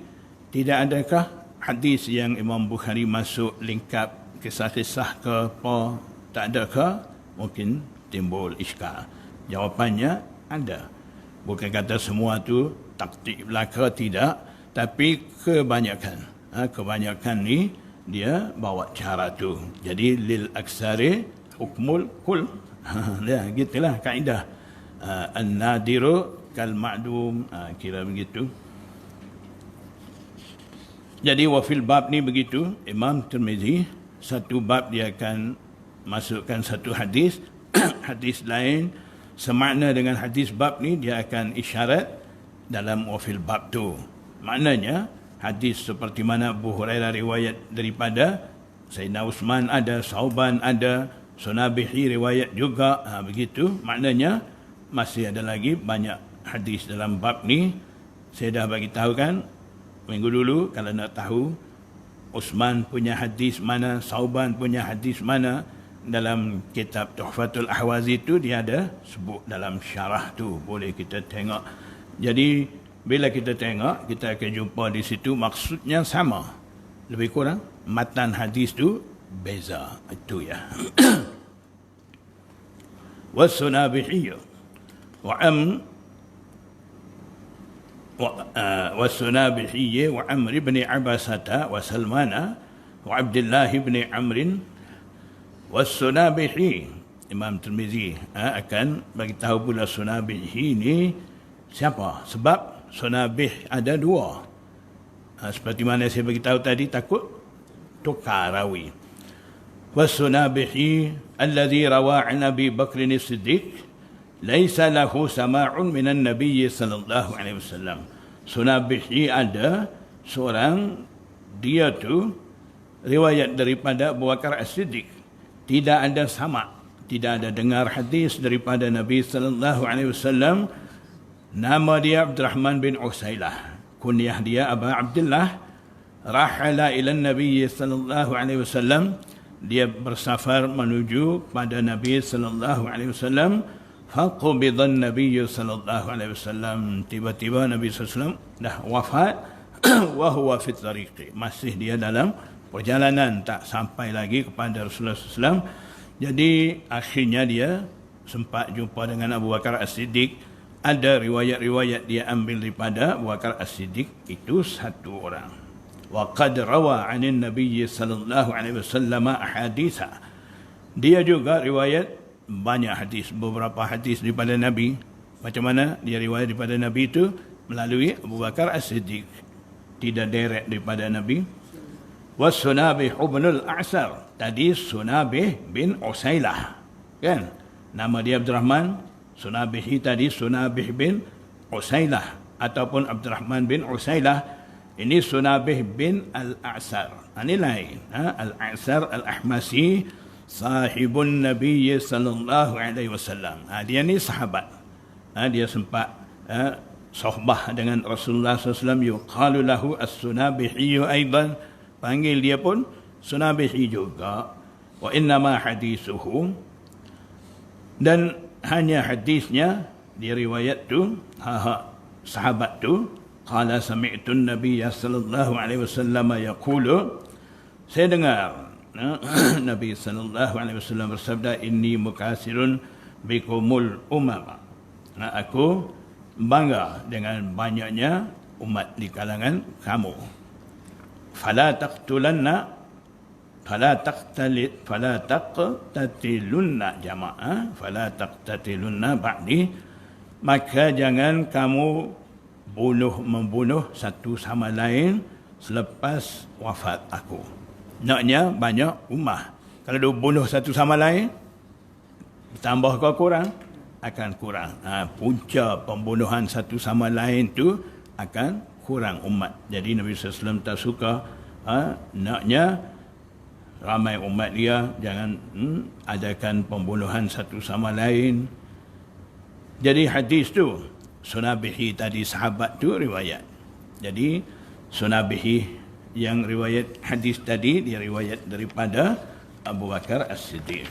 tidak adakah hadis yang Imam Bukhari masuk lingkap kisah-kisah ke apa? Tak adakah? Mungkin timbul iskal. Jawapannya ada. Bukan kata semua tu taktik belaka, tidak. Tapi kebanyakan. Kebanyakan ni dia bawa cara tu. Jadi lil aksari hukmul kul. Gitulah kaedah. An-nadiru kal ma'dum, kira begitu. Jadi wafil bab ni begitu. Imam Tirmizi satu bab dia akan masukkan satu hadis. Hadis lain semakna dengan hadis bab ni dia akan isyarat dalam wafil bab tu. Maknanya hadis seperti mana Abu Hurairah riwayat daripada Sayyidina Uthman ada, Sauban ada, Sunabihi riwayat juga, begitu. Maknanya masih ada lagi banyak hadis dalam bab ni. Saya dah bagi tahu kan minggu dulu, kalau nak tahu Uthman punya hadis mana, Sauban punya hadis mana, dalam kitab Tuhfatul Ahwazi tu dia ada sebut dalam syarah tu, boleh kita tengok. Jadi bila kita tengok, kita akan jumpa di situ maksudnya sama, lebih kurang matan hadis tu beza, itu ya. Wasunabihi wasunabihi wa Amr ibn Abasata wa Salmana wa Abdullah ibn Amrin. Wasunabihi, Imam Tirmizi akan bagi tahu pula Sunabihi ni siapa. Sebab Sunabih ada dua. Seperti mana saya bagi tahu tadi, takut tukar rawi. Wasunabihi alladhi rawa an Abi Bakr as-Siddiq laisa lahu sama'un minan Nabi sallallahu alaihi wasallam. Sunabihi ada seorang, dia tu riwayat daripada Abu Bakar as-Siddiq, tidak ada sama, tidak ada dengar hadis daripada Nabi sallallahu alaihi wasallam. Nama dia Abdurrahman bin Usailah, kunyah dia Aba Abdullah. Rahala ila Nabi sallallahu alaihi wasallam, dia bersafar menuju pada Nabi sallallahu alaihi wasallam. Faqubidhan Nabi sallallahu alaihi wasallam, tiba-tiba Nabi sallallahu dah wafat. Wa huwa fi tariqi, masih dia dalam perjalanan, tak sampai lagi kepada Rasulullah SAW. Jadi akhirnya dia sempat jumpa dengan Abu Bakar As-Siddiq. Ada riwayat-riwayat dia ambil daripada Abu Bakar As-Siddiq itu satu orang. Wa qad rawa 'anin Nabi sallallahu alaihi wasallam ahaditsa. Dia juga riwayat banyak hadis, beberapa hadis daripada Nabi. Macam mana dia riwayat daripada Nabi itu? Melalui Abu Bakar As-Siddiq, tidak direct daripada Nabi. Was Sunabih bin al-A'sar, tadi Sunabih bin Usailah, kan? Nama dia Abdurrahman, Sunabih tadi Sunabih bin Usailah ataupun Abdurrahman bin Usailah. Ini Sunabih bin al-A'sar. Ini lain. Al-A'sar al-Ahmasi, sahibun Nabi sallallahu alaihi wasallam. Dia ni sahabat. Dia sempat sohbah dengan Rasulullah SAW. Yuqalu lahu as-Sunabihi aidan, panggil dia pun Sunabihi juga. Wa innama hadithuhu, dan hanya hadisnya di riwayat tu sahabat tu, qala sami'tu an-nabiy sallallahu alaihi wasallam yaqulu, saya dengar Nabi sallallahu alaihi wasallam bersabda, inni mukasirun bikumul umama, aku bangga dengan banyaknya umat di kalangan kamu. Fala taqtatilunna jamaah, fala taqtatilunna ba'di, maka jangan kamu membunuh satu sama lain selepas wafat aku. Naknya banyak ummah. Kalau dia bunuh satu sama lain, tambah ke kurang? Akan kurang. Punca pembunuhan satu sama lain tu akan kurang umat. Jadi Nabi SAW tak suka naknya ramai umat dia jangan adakan pembunuhan satu sama lain. Jadi hadis tu Sunabihi tadi sahabat tu riwayat. Jadi Sunabihi yang riwayat hadis tadi dia riwayat daripada Abu Bakar As-Siddiq.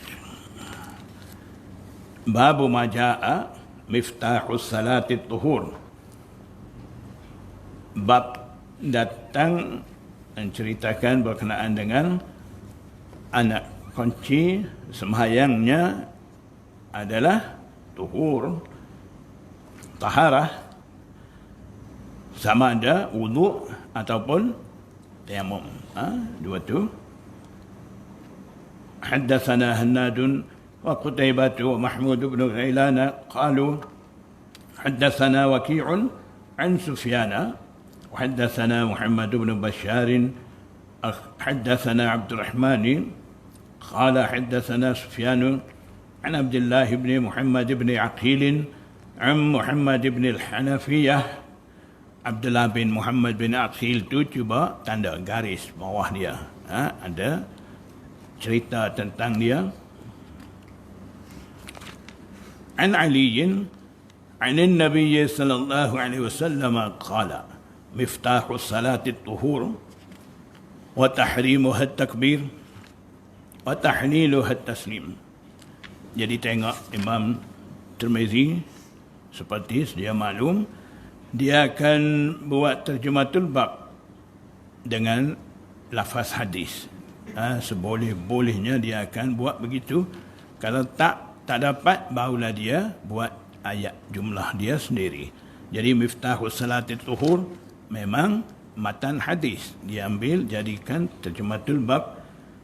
Babu majaa miftahus salati tuhur. Bab datang menceritakan berkenaan dengan anak kunci sembahyangnya adalah tuhur, taharah, sama ada wudu ataupun tayamum. Dua tu. Haddatsana Hannadun wa Qutaibah wa Mahmud bin Ghailan qalu haddatsana Waqi'un an Sufyan wa haddatsana Muhammad bin Bashar haddatsana Abdurrahman qala haddatsana Sufyan an Abdullah bin Muhammad bin Aqil an Muhammad bin al-Hanafiyah. Abdullah bin Muhammad bin Aqil tu cuba tanda garis bawah dia. Ada cerita tentang dia. An Aliyin an Nabi sallallahu alaihi wasallam qala miftahu salati at-tuhur wa tahrimuha at-takbir wa tahliluha at-taslim. Jadi tengok Imam Tirmizi seperti sedia maklum, dia akan buat terjematul bab dengan lafaz hadis. Seboleh-bolehnya dia akan buat begitu. Kalau tak dapat, barulah dia buat ayat jumlah dia sendiri. Jadi miftahus salati tuhur memang matan hadis. Dia ambil jadikan terjematul bab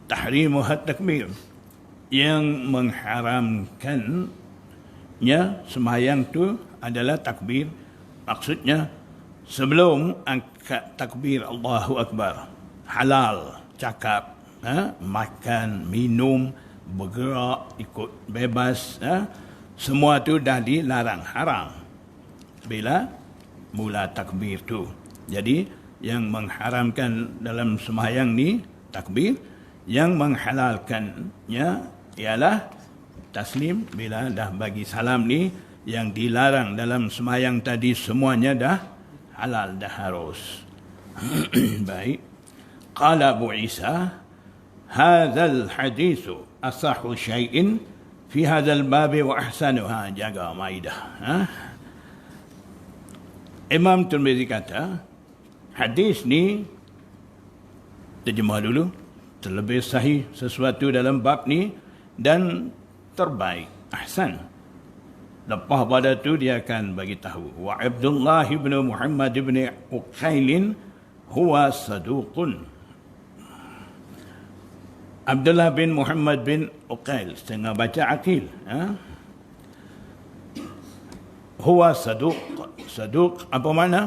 tahrimuhat takbir, yang mengharamkannya sembahyang tu adalah takbir. Maksudnya sebelum angkat takbir Allahu Akbar, halal cakap, makan, minum, bergerak, ikut bebas, semua tu dah dilarang, haram bila mula takbir tu. Jadi yang mengharamkan dalam sembahyang ni takbir, yang menghalalkannya ialah taslim. Bila dah bagi salam ni, yang dilarang dalam sembahyang tadi semuanya dah halal, dah harus. Baik. Qala Abu Isa, hadzal haditsu asahhu syai'in fi hadzal babi wa ahsanuha, jaga Maidah. Imam Tirmizi kata, hadis ni terjemah dulu, terlebih sahih sesuatu dalam bab ni dan terbaik, ahsan. Lepas pada tu dia akan bagi tahu, wa Abdullah ibn Muhammad ibn Uqail huwa saduqun. Abdullah bin Muhammad bin Uqail, setengah baca Aqil, huwa saduq. Saduq apa makna?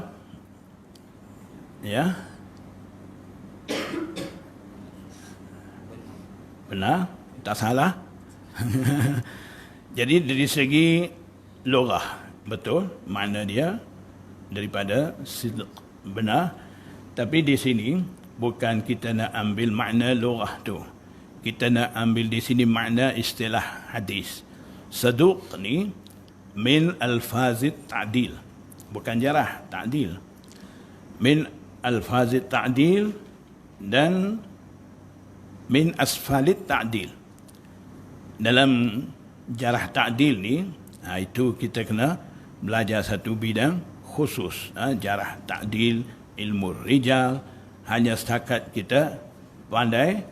Ya, benar, tak salah. Jadi dari segi logah, betul, makna dia daripada sidq, benar. Tapi di sini bukan kita nak ambil makna logah tu. Kita nak ambil di sini makna istilah hadis. Saduq ni min alfazit ta'dil, bukan jarah, ta'dil. Min alfazit ta'dil dan min asfalit ta'dil. Dalam jarah ta'dil ni, itu kita kena belajar satu bidang khusus. Jarah ta'dil, ilmu rijal, hanya setakat kita pandai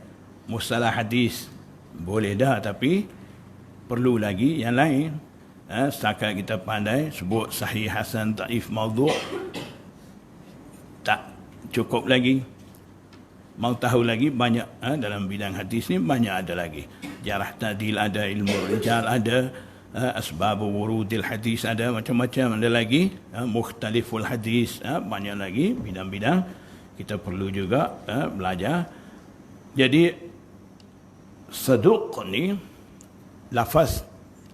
mustalah hadis boleh dah, tapi perlu lagi yang lain. Setakat kita pandai sebut sahih, hasan, dhaif, maudhu' tak cukup lagi. Mau tahu lagi banyak, dalam bidang hadis ni banyak ada lagi. Jarah ta'dil ada, ilmu rijal ada, asbab wurudil hadis ada, macam-macam ada lagi, mukhtaliful hadis, banyak lagi bidang-bidang kita perlu juga belajar. Jadi saduq ni lafaz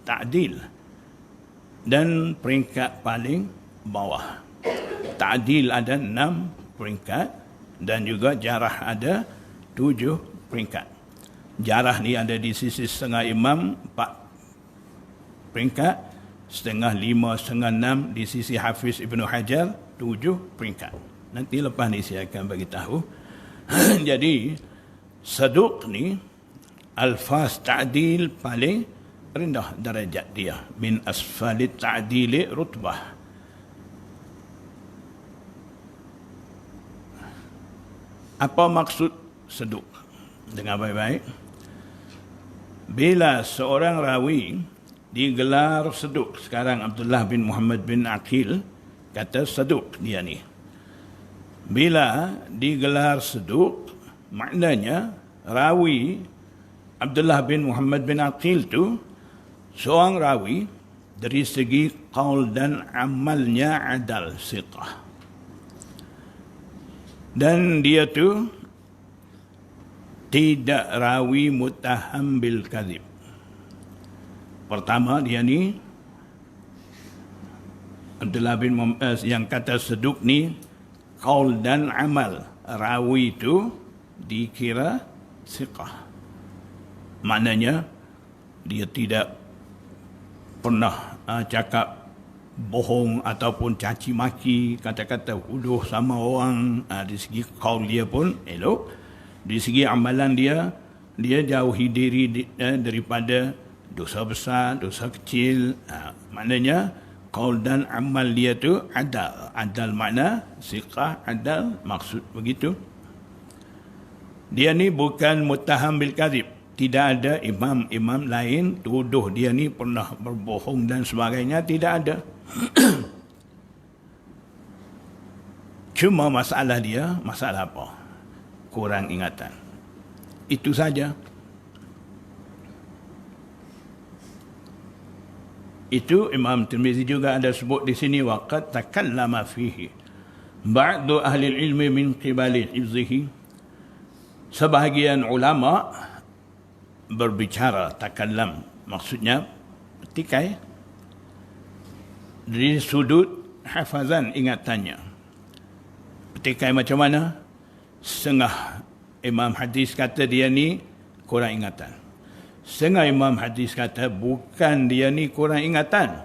ta'dil dan peringkat paling bawah. Ta'dil ada 6 peringkat dan juga jarah ada 7 peringkat. Jarah ni ada di sisi setengah imam 4 peringkat, setengah 5, setengah 6 di sisi Hafiz Ibnu Hajar 7 peringkat. Nanti lepas ni saya akan bagi tahu. Jadi saduq ni alfaz ta'dil paling rendah darajat dia, min asfalit ta'dili rutbah. Apa maksud saduq? Dengar baik-baik. Bila seorang rawi digelar saduq, sekarang Abdullah bin Muhammad bin Aqil kata saduq dia ni. Bila digelar saduq, maknanya rawi Abdullah bin Muhammad bin Aqil tu seorang rawi dari segi qaul dan amalnya adal, siqah. Dan dia tu tidak rawi muttaham bil kadhib. Pertama, dia ni Abdullah bin Muhammad yang kata saduq ni qaul dan amal, rawi itu dikira siqah. Maknanya dia tidak pernah cakap bohong ataupun caci maki, kata-kata huduh sama orang. Di segi qaul dia pun elok, di segi amalan dia jauhi diri daripada dosa besar, dosa kecil. Maknanya qaul dan amal dia tu adal. Adal makna siqah, adal maksud begitu. Dia ni bukan muttaham bil kadhib. Tidak ada imam-imam lain tuduh dia ni pernah berbohong dan sebagainya, tidak ada. Cuma masalah dia, masalah apa? Kurang ingatan. Itu saja. Itu Imam Tirmizi juga ada sebut di sini, waqad takallama fihi ba'du ahli ilmi min qibali hifzihi. Sebahagian ulama berbicara, takallam maksudnya petikai, dari sudut hafazan ingatannya. Petikai macam mana? Setengah imam hadis kata dia ni kurang ingatan, setengah imam hadis kata bukan dia ni kurang ingatan,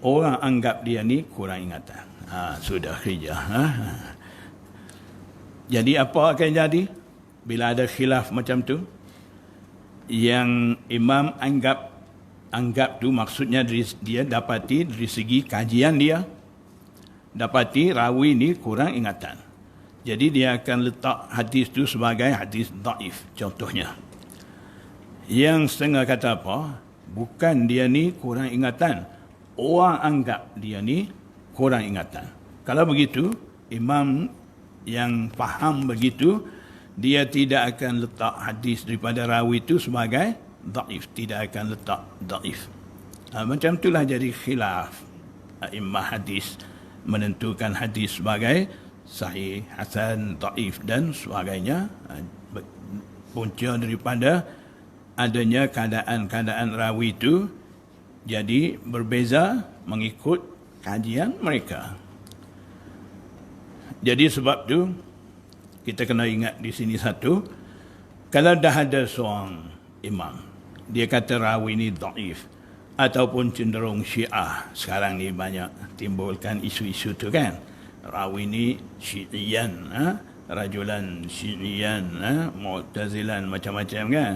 orang anggap dia ni kurang ingatan. Sudah kerja. Jadi apa akan jadi bila ada khilaf macam tu? Yang imam anggap anggap tu maksudnya dia dapati dari segi kajian dia, dapati rawi ni kurang ingatan. Jadi dia akan letak hadis tu sebagai hadis daif contohnya. Yang setengah kata apa? Bukan dia ni kurang ingatan, orang anggap dia ni kurang ingatan. Kalau begitu, imam yang faham begitu, dia tidak akan letak hadis daripada rawi itu sebagai daif, tidak akan letak daif. Macam itulah jadi khilaf a'immah hadis menentukan hadis sebagai sahih, hasan, daif dan sebagainya. Punca daripada adanya keadaan-keadaan rawi itu jadi berbeza mengikut kajian mereka. Jadi sebab tu kita kena ingat di sini satu, kalau dah ada seorang imam dia kata rawi ni daif ataupun cenderung Syiah, sekarang ni banyak timbulkan isu-isu tu kan, rawi ni Syiiyan, rajulan Syiiyan, Mu'tazilan, macam-macam kan.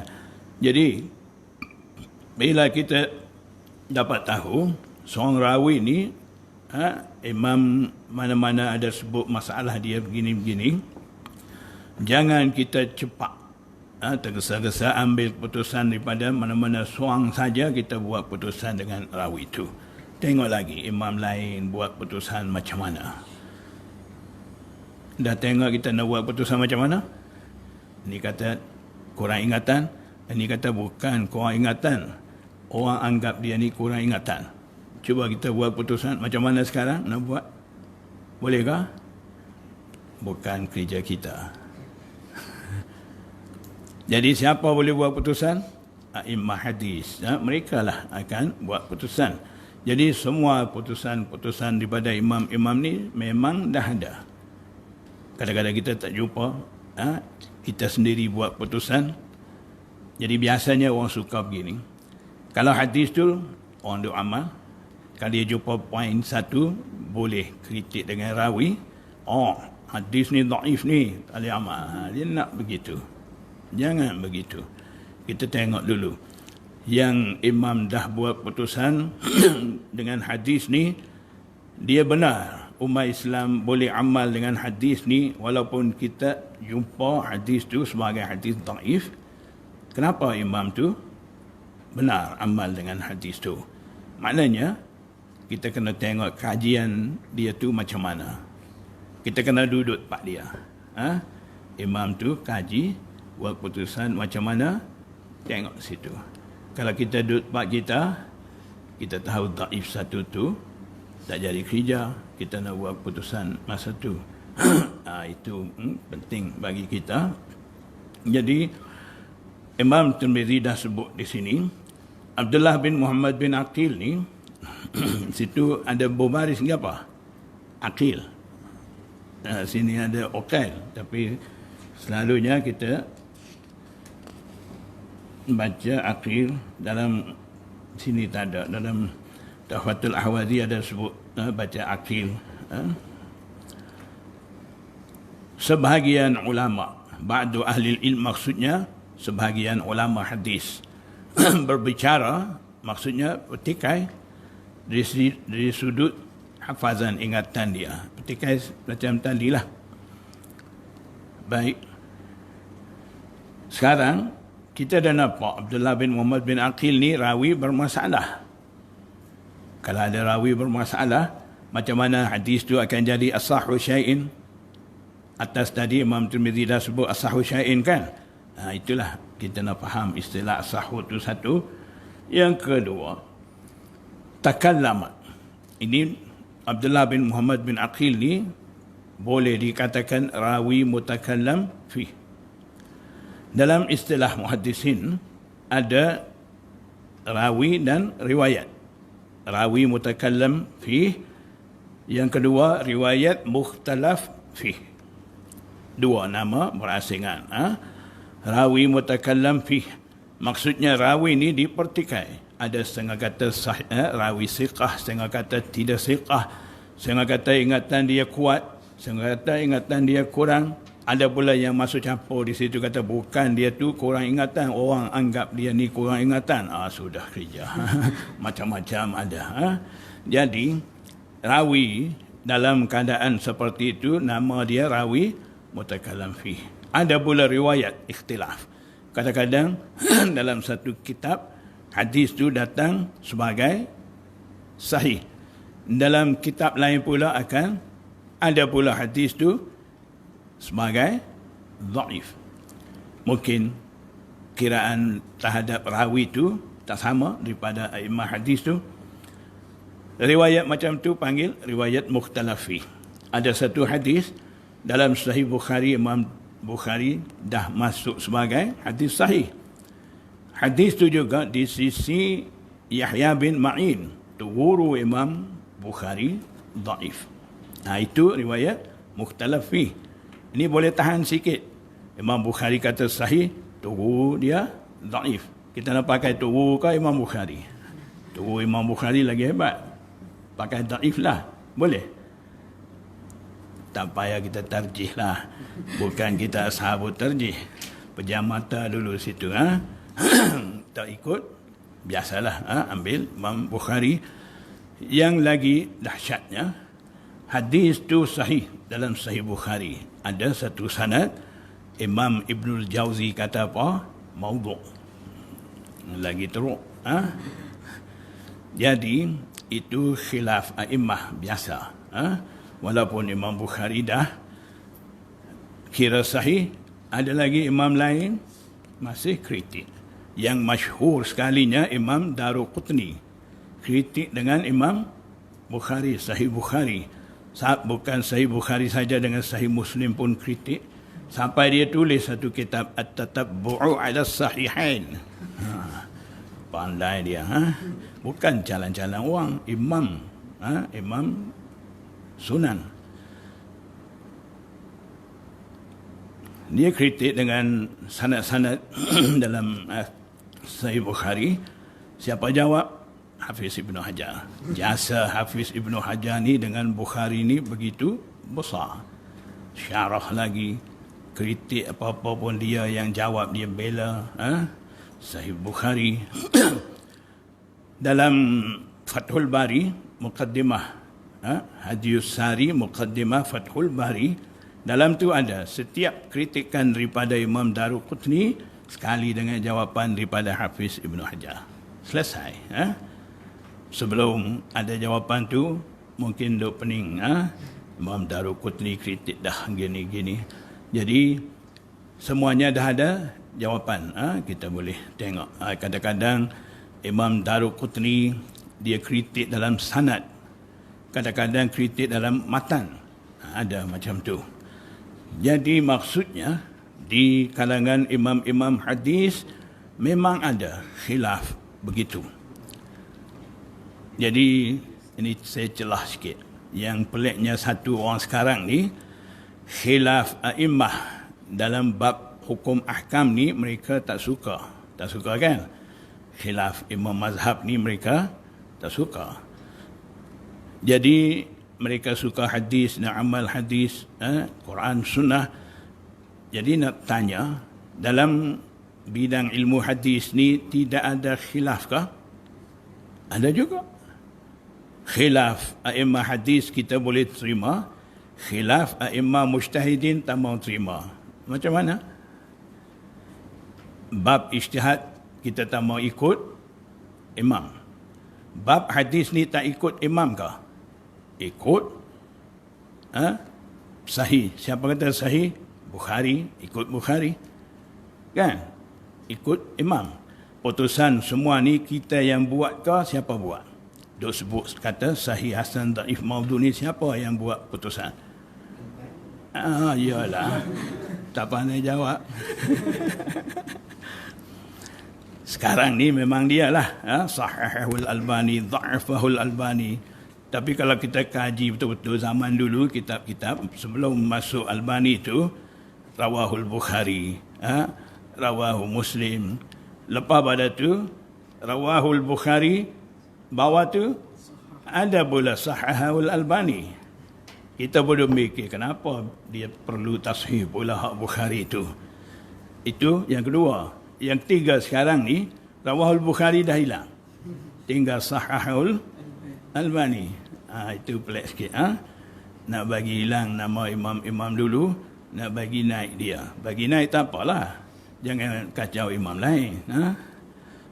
Jadi bila kita dapat tahu seorang rawi ni imam mana-mana ada sebut masalah dia begini-begini, jangan kita cepat tergesa-gesa ambil keputusan daripada mana-mana seorang saja kita buat keputusan dengan rawi itu. Tengok lagi imam lain buat keputusan macam mana. Dah tengok kita nak buat keputusan macam mana? Ini kata kurang ingatan, ini kata bukan kurang ingatan, orang anggap dia ni kurang ingatan. Cuba kita buat keputusan macam mana sekarang nak buat? Bolehkah? Bukan kerja kita. Jadi siapa boleh buat keputusan? A'immah hadis. Mereka lah akan buat keputusan. Jadi semua keputusan daripada imam-imam ni memang dah ada. Kadang-kadang kita tak jumpa, kita sendiri buat keputusan. Jadi biasanya orang suka begini. Kalau hadis tu orang duk amal, kalau dia jumpa poin satu, boleh kritik dengan rawi, hadis ni daif ni, tak boleh amal. Dia nak begitu. Jangan begitu. Kita tengok dulu. Yang imam dah buat keputusan dengan hadis ni, dia benar. Umat Islam boleh amal dengan hadis ni walaupun kita jumpa hadis tu sebagai hadis daif. Kenapa imam tu benar amal dengan hadis tu? Maknanya kita kena tengok kajian dia tu macam mana. Kita kena duduk tempat dia. Imam tu kaji, buat keputusan macam mana, tengok situ. Kalau kita duduk tempat kita tahu daif satu tu, tak jadi kerja, kita nak buat keputusan masa tu. Itu penting bagi kita. Jadi Imam Tirmizi dah sebut di sini, Abdullah bin Muhammad bin Aqil ni, situ ada berbaris apa? Aqil. Sini ada Uqail, tapi selalunya kita baca Aqil, dalam sini tak ada. Dalam Tuhfatul Ahwazi ada sebut baca Aqil. Sebahagian ulama, ba'du ahli ilm, maksudnya sebahagian ulama hadis berbicara, maksudnya petikai dari sudut hafazan, ingatan dia. Petikai macam tadilah. Baik. Sekarang kita dah nampak Abdullah bin Muhammad bin Aqil ni rawi bermasalah. Kalau ada rawi bermasalah, macam mana hadis tu akan jadi asahhu syai'in? Atas tadi Imam Tirmizi dah sebut asahhu syai'in kan? Itulah kita nak faham istilah asahhu tu satu. Yang kedua, takallamat. Ini Abdullah bin Muhammad bin Aqil ni boleh dikatakan rawi mutakallam fi. Dalam istilah muhaddisin ada rawi dan riwayat. Rawi mutakallam fi, yang kedua riwayat mukhtalaf fi. Dua nama berasingan. Rawi mutakallam fi, maksudnya rawi ni dipertikai. Ada setengah kata sahih, rawi siqah, setengah kata tidak siqah, setengah kata ingatan dia kuat, setengah kata ingatan dia kurang, Ada pula yang masuk campur di situ kata bukan dia tu kurang ingatan, orang anggap dia ni kurang ingatan. Sudah kerja. Macam-macam ada. Jadi rawi dalam keadaan seperti itu nama dia rawi mutakallam fi. Ada pula riwayat ikhtilaf. Kadang-kadang dalam satu kitab hadis tu datang sebagai sahih. Dalam kitab lain pula akan ada pula hadis tu sebagai dhaif. Mungkin kiraan terhadap rawi tu tak sama daripada imam hadis tu. Riwayat macam tu panggil riwayat mukhtalafi. Ada satu hadis dalam Sahih Bukhari, Imam Bukhari dah masuk sebagai hadis sahih. Hadis tu juga di sisi Yahya bin Ma'in, tu guru Imam Bukhari, dhaif. Itu riwayat mukhtalafi. Ini boleh tahan sikit. Imam Bukhari kata sahih, tunggu dia dhaif. Kita nak pakai tunggu ke Imam Bukhari? Tunggu Imam Bukhari lagi hebat. Pakai dhaif lah. Boleh? Tak payah kita tarjih lah. Bukan kita ashabut tarjih. Pejam mata dulu situ. Tak ikut, biasalah. Ambil Imam Bukhari. Yang lagi dahsyatnya, hadis tu sahih dalam Sahih Bukhari. Ada satu sanad, Imam Ibnul Jauzi kata apa? Maudhu'. Lagi teruk. Jadi, itu khilaf a'immah biasa. Walaupun Imam Bukhari dah kira sahih, ada lagi imam lain masih kritik. Yang masyhur sekalinya Imam Daruqutni. Kritik dengan Imam Bukhari, Sahih Bukhari. Bukan Sahih Bukhari saja, dengan Sahih Muslim pun kritik. Sampai dia tulis satu kitab At-Tatabbu'u 'ala Sahihain. Pandai dia. Bukan jalan-jalan orang. Imam. Imam Sunan. Dia kritik dengan sanad-sanad dalam Sahih Bukhari. Siapa jawab? Hafiz Ibn Hajar. Jasa Hafiz Ibn Hajar ni dengan Bukhari ni begitu besar. Syarah lagi, kritik apa-apa pun dia yang jawab, dia bela. Sahih Bukhari. Dalam Fathul Bari, Muqaddimah, Hadiyus Sari, Muqaddimah Fathul Bari, dalam tu ada setiap kritikan daripada Imam Daruqutni sekali dengan jawapan daripada Hafiz Ibn Hajar. Selesai. Sebelum ada jawapan tu, mungkin duk pening. Imam Daruqutni kritik dah gini-gini. Jadi, semuanya dah ada jawapan. Kita boleh tengok. Kadang-kadang Imam Daruqutni dia kritik dalam sanad. Kadang-kadang kritik dalam matan. Ada macam tu. Jadi maksudnya, di kalangan imam-imam hadis memang ada khilaf begitu. Jadi, ini saya celah sikit. Yang peliknya satu orang sekarang ni, khilaf a'immah dalam bab hukum ahkam ni mereka tak suka. Tak suka kan? Khilaf imam mazhab ni mereka tak suka. Jadi, mereka suka hadis, nak amal hadis, Quran, sunnah. Jadi nak tanya, dalam bidang ilmu hadis ni tidak ada khilaf kah? Ada juga. Khilaf a'immah hadis kita boleh terima, khilaf a'immah mujtahidin tak mau terima. Macam mana? Bab ijtihad kita tak mau ikut imam. Bab hadis ni tak ikut imam kah? Ikut. Sahih. Siapa kata sahih? Bukhari. Ikut Bukhari. Kan? Ikut imam. Putusan semua ni kita yang buat kah? Siapa buat? Duk sebut kata sahih, hasan, dhaif, maudhu ni siapa yang buat putusan? Iyalah. Tak pandai jawab. Sekarang ni memang dialah. Sahihul Albani, dha'afahul Albani. Tapi kalau kita kaji betul-betul zaman dulu, kitab-kitab sebelum masuk Albani itu, Rawahul Bukhari, Rawahul Muslim. Lepas pada tu, Rawahul Bukhari, bawah tu ada pula Sahihul Albani. Kita boleh mikir kenapa dia perlu tashih pula hak Bukhari itu. Itu yang kedua. Yang tiga sekarang ni, Rawahul Bukhari dah hilang. Tinggal Sahahul Albani. Itu pelik sikit. Nak bagi hilang nama imam-imam dulu, nak bagi naik dia. Bagi naik tak apalah. Jangan kacau imam lain.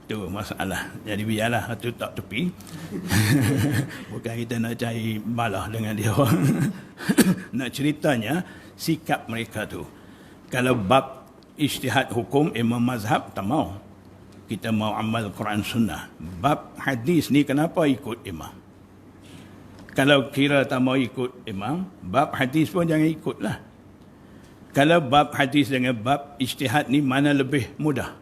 Itu masalah. Jadi biarlah itu tak tepi. Bukan kita nak cari balah dengan dia. Nak ceritanya sikap mereka tu. Kalau bab ijtihad hukum imam mazhab tak mau. Kita mau amal Quran Sunnah. Bab hadis ni kenapa ikut imam? Kalau kira tak mau ikut imam, bab hadis pun jangan ikutlah. Kalau bab hadis dengan bab ijtihad ni mana lebih mudah?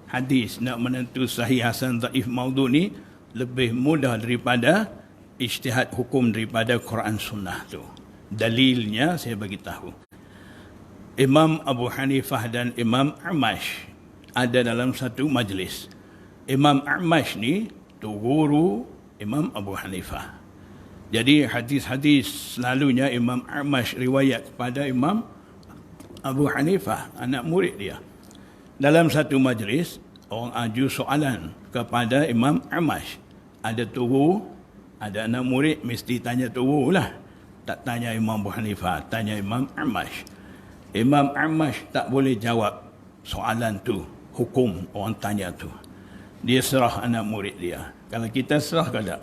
Hadis nak menentu sahih hasan dhaif maudhu ni lebih mudah daripada ijtihad hukum daripada Quran Sunnah tu. Dalilnya saya bagi tahu. Imam Abu Hanifah dan Imam Amash ada dalam satu majlis. Imam Amash ni tu guru Imam Abu Hanifah. Jadi hadis-hadis selalunya Imam Amash riwayat kepada Imam Abu Hanifah, anak murid dia. Dalam satu majlis, orang aju soalan kepada Imam Amash. Ada guru, ada anak murid, mesti tanya guru lah. Tak tanya Imam Abu Hanifah, tanya Imam Amash. Imam Amash tak boleh jawab soalan tu, hukum orang tanya tu. Dia serah anak murid dia. Kalau kita serah ke tak?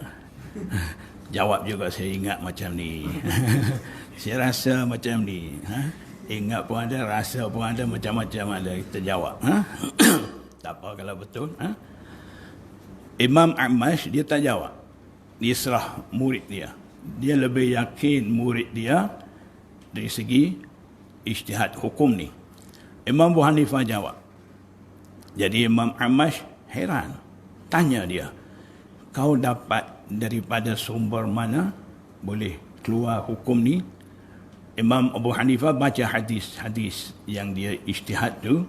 Jawab juga saya ingat macam ni. Saya rasa macam ni. Ingat pun ada, rasa pun ada, macam-macam ada. Kita jawab. Tak apa kalau betul. Imam Amash dia tak jawab. Dia serah murid dia. Dia lebih yakin murid dia dari segi ijtihad hukum ni. Imam Abu Hanifah jawab. Jadi Imam Amash heran. Tanya dia, kau dapat daripada sumber mana boleh keluar hukum ni? Imam Abu Hanifah baca hadis-hadis yang dia ijtihad tu.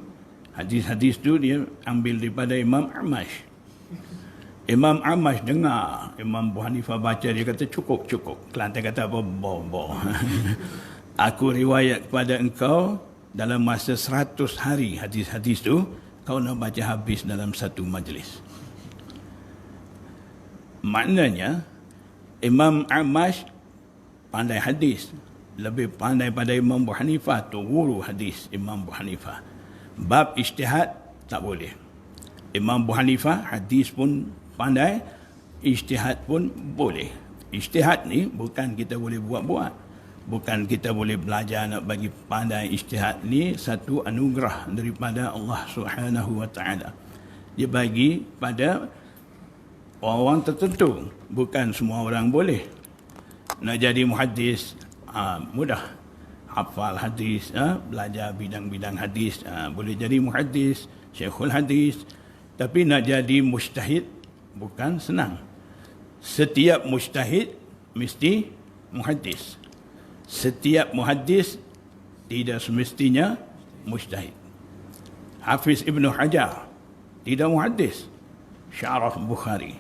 Hadis-hadis tu dia ambil daripada Imam Amash. Imam Amash dengar Imam Abu Hanifah baca, dia kata cukup. Kelantan kata apa? Bo. Aku riwayat kepada engkau dalam masa 100 hari hadis-hadis tu, kau nak baca habis dalam satu majlis. Maknanya Imam Amash pandai hadis, lebih pandai pada Imam Abu Hanifah tu guru hadis Imam Abu Hanifah. Bab ijtihad tak boleh. Imam Abu Hanifah hadis pun pandai, ijtihad pun boleh. Ijtihad ni bukan kita boleh buat-buat. Bukan kita boleh belajar nak bagi pandai. Ijtihad ni satu anugerah daripada Allah Subhanahu wa taala. Dia bagi pada orang-orang tertentu. Bukan semua orang boleh. Nak jadi muhaddis mudah. Hafal hadis, belajar bidang-bidang hadis, boleh jadi muhaddis, syekhul hadis. Tapi nak jadi mujtahid bukan senang. Setiap mujtahid mesti muhaddis. Setiap muhaddis tidak semestinya mujtahid. Hafiz Ibn Hajar tidak muhaddis, syarah Bukhari.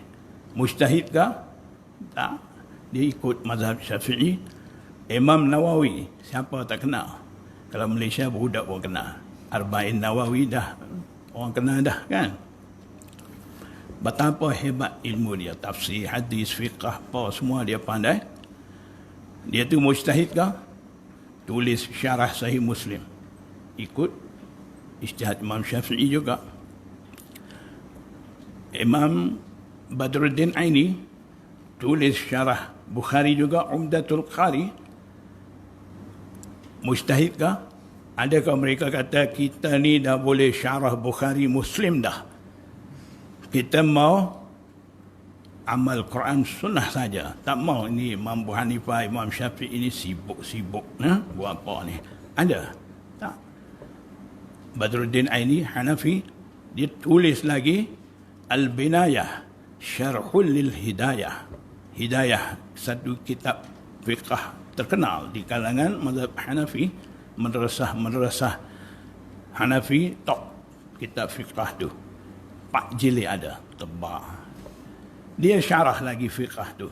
Mujtahid ke? Tak. Dia ikut mazhab Syafi'i. Imam Nawawi, siapa tak kenal? Kalau Malaysia budak pun kenal. Arba'in Nawawi dah orang kenal dah kan? Betapa hebat ilmu dia, tafsir, hadis, fiqh, apa semua dia pandai. Dia tu mujtahid ke? Tulis syarah Sahih Muslim. Ikut ijtihad Imam Syafi'i juga. Imam Badruddin Aini tulis syarah Bukhari juga, Umdatul Qari. Mujtahid ke? Adakah mereka kata kita ni dah boleh syarah Bukhari Muslim dah? Kita mau amal Quran Sunnah saja. Tak mau ini Imam Abu Hanifah, Imam Syafi'i ini sibuk-sibuk. Buat apa ni? Ada? Tak. Badruddin Aini, Hanafi, dia tulis lagi Al-Binayah, Syarhul lil Hidayah. Hidayah, satu kitab fiqh terkenal di kalangan mazhab Hanafi. Madrasah Hanafi top kitab fiqh tu. 4 jilid ada, tebal. Dia syarah lagi fiqh tu.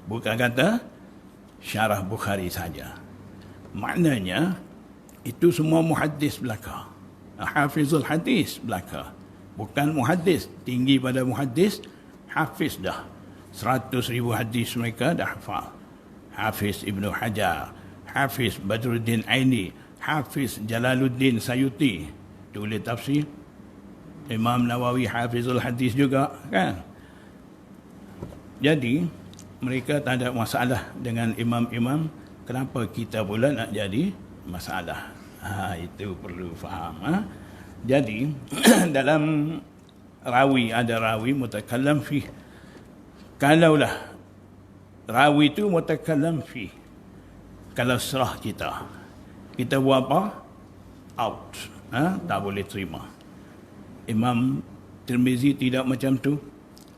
Bukan kata syarah Bukhari saja. Maknanya itu semua muhaddis belaka, hafizul hadis belaka, bukan muhaddis tinggi pada muhaddis, hafiz dah 100,000 hadis mereka dah hafal. Hafiz Ibnu Hajar, Hafiz Badruddin Aini, Hafiz Jalaluddin Sayuti tulis tafsir. Imam Nawawi hafizul hadis juga kan. Jadi mereka tak ada masalah dengan imam-imam. Kenapa kita pula nak jadi masalah? Itu perlu faham. Jadi dalam rawi ada rawi mutakallam fi. Kalaulah rawi itu mutakallam fi, kalau serah kita buat apa? Out. Tak boleh terima. Imam Tirmizi tidak macam tu.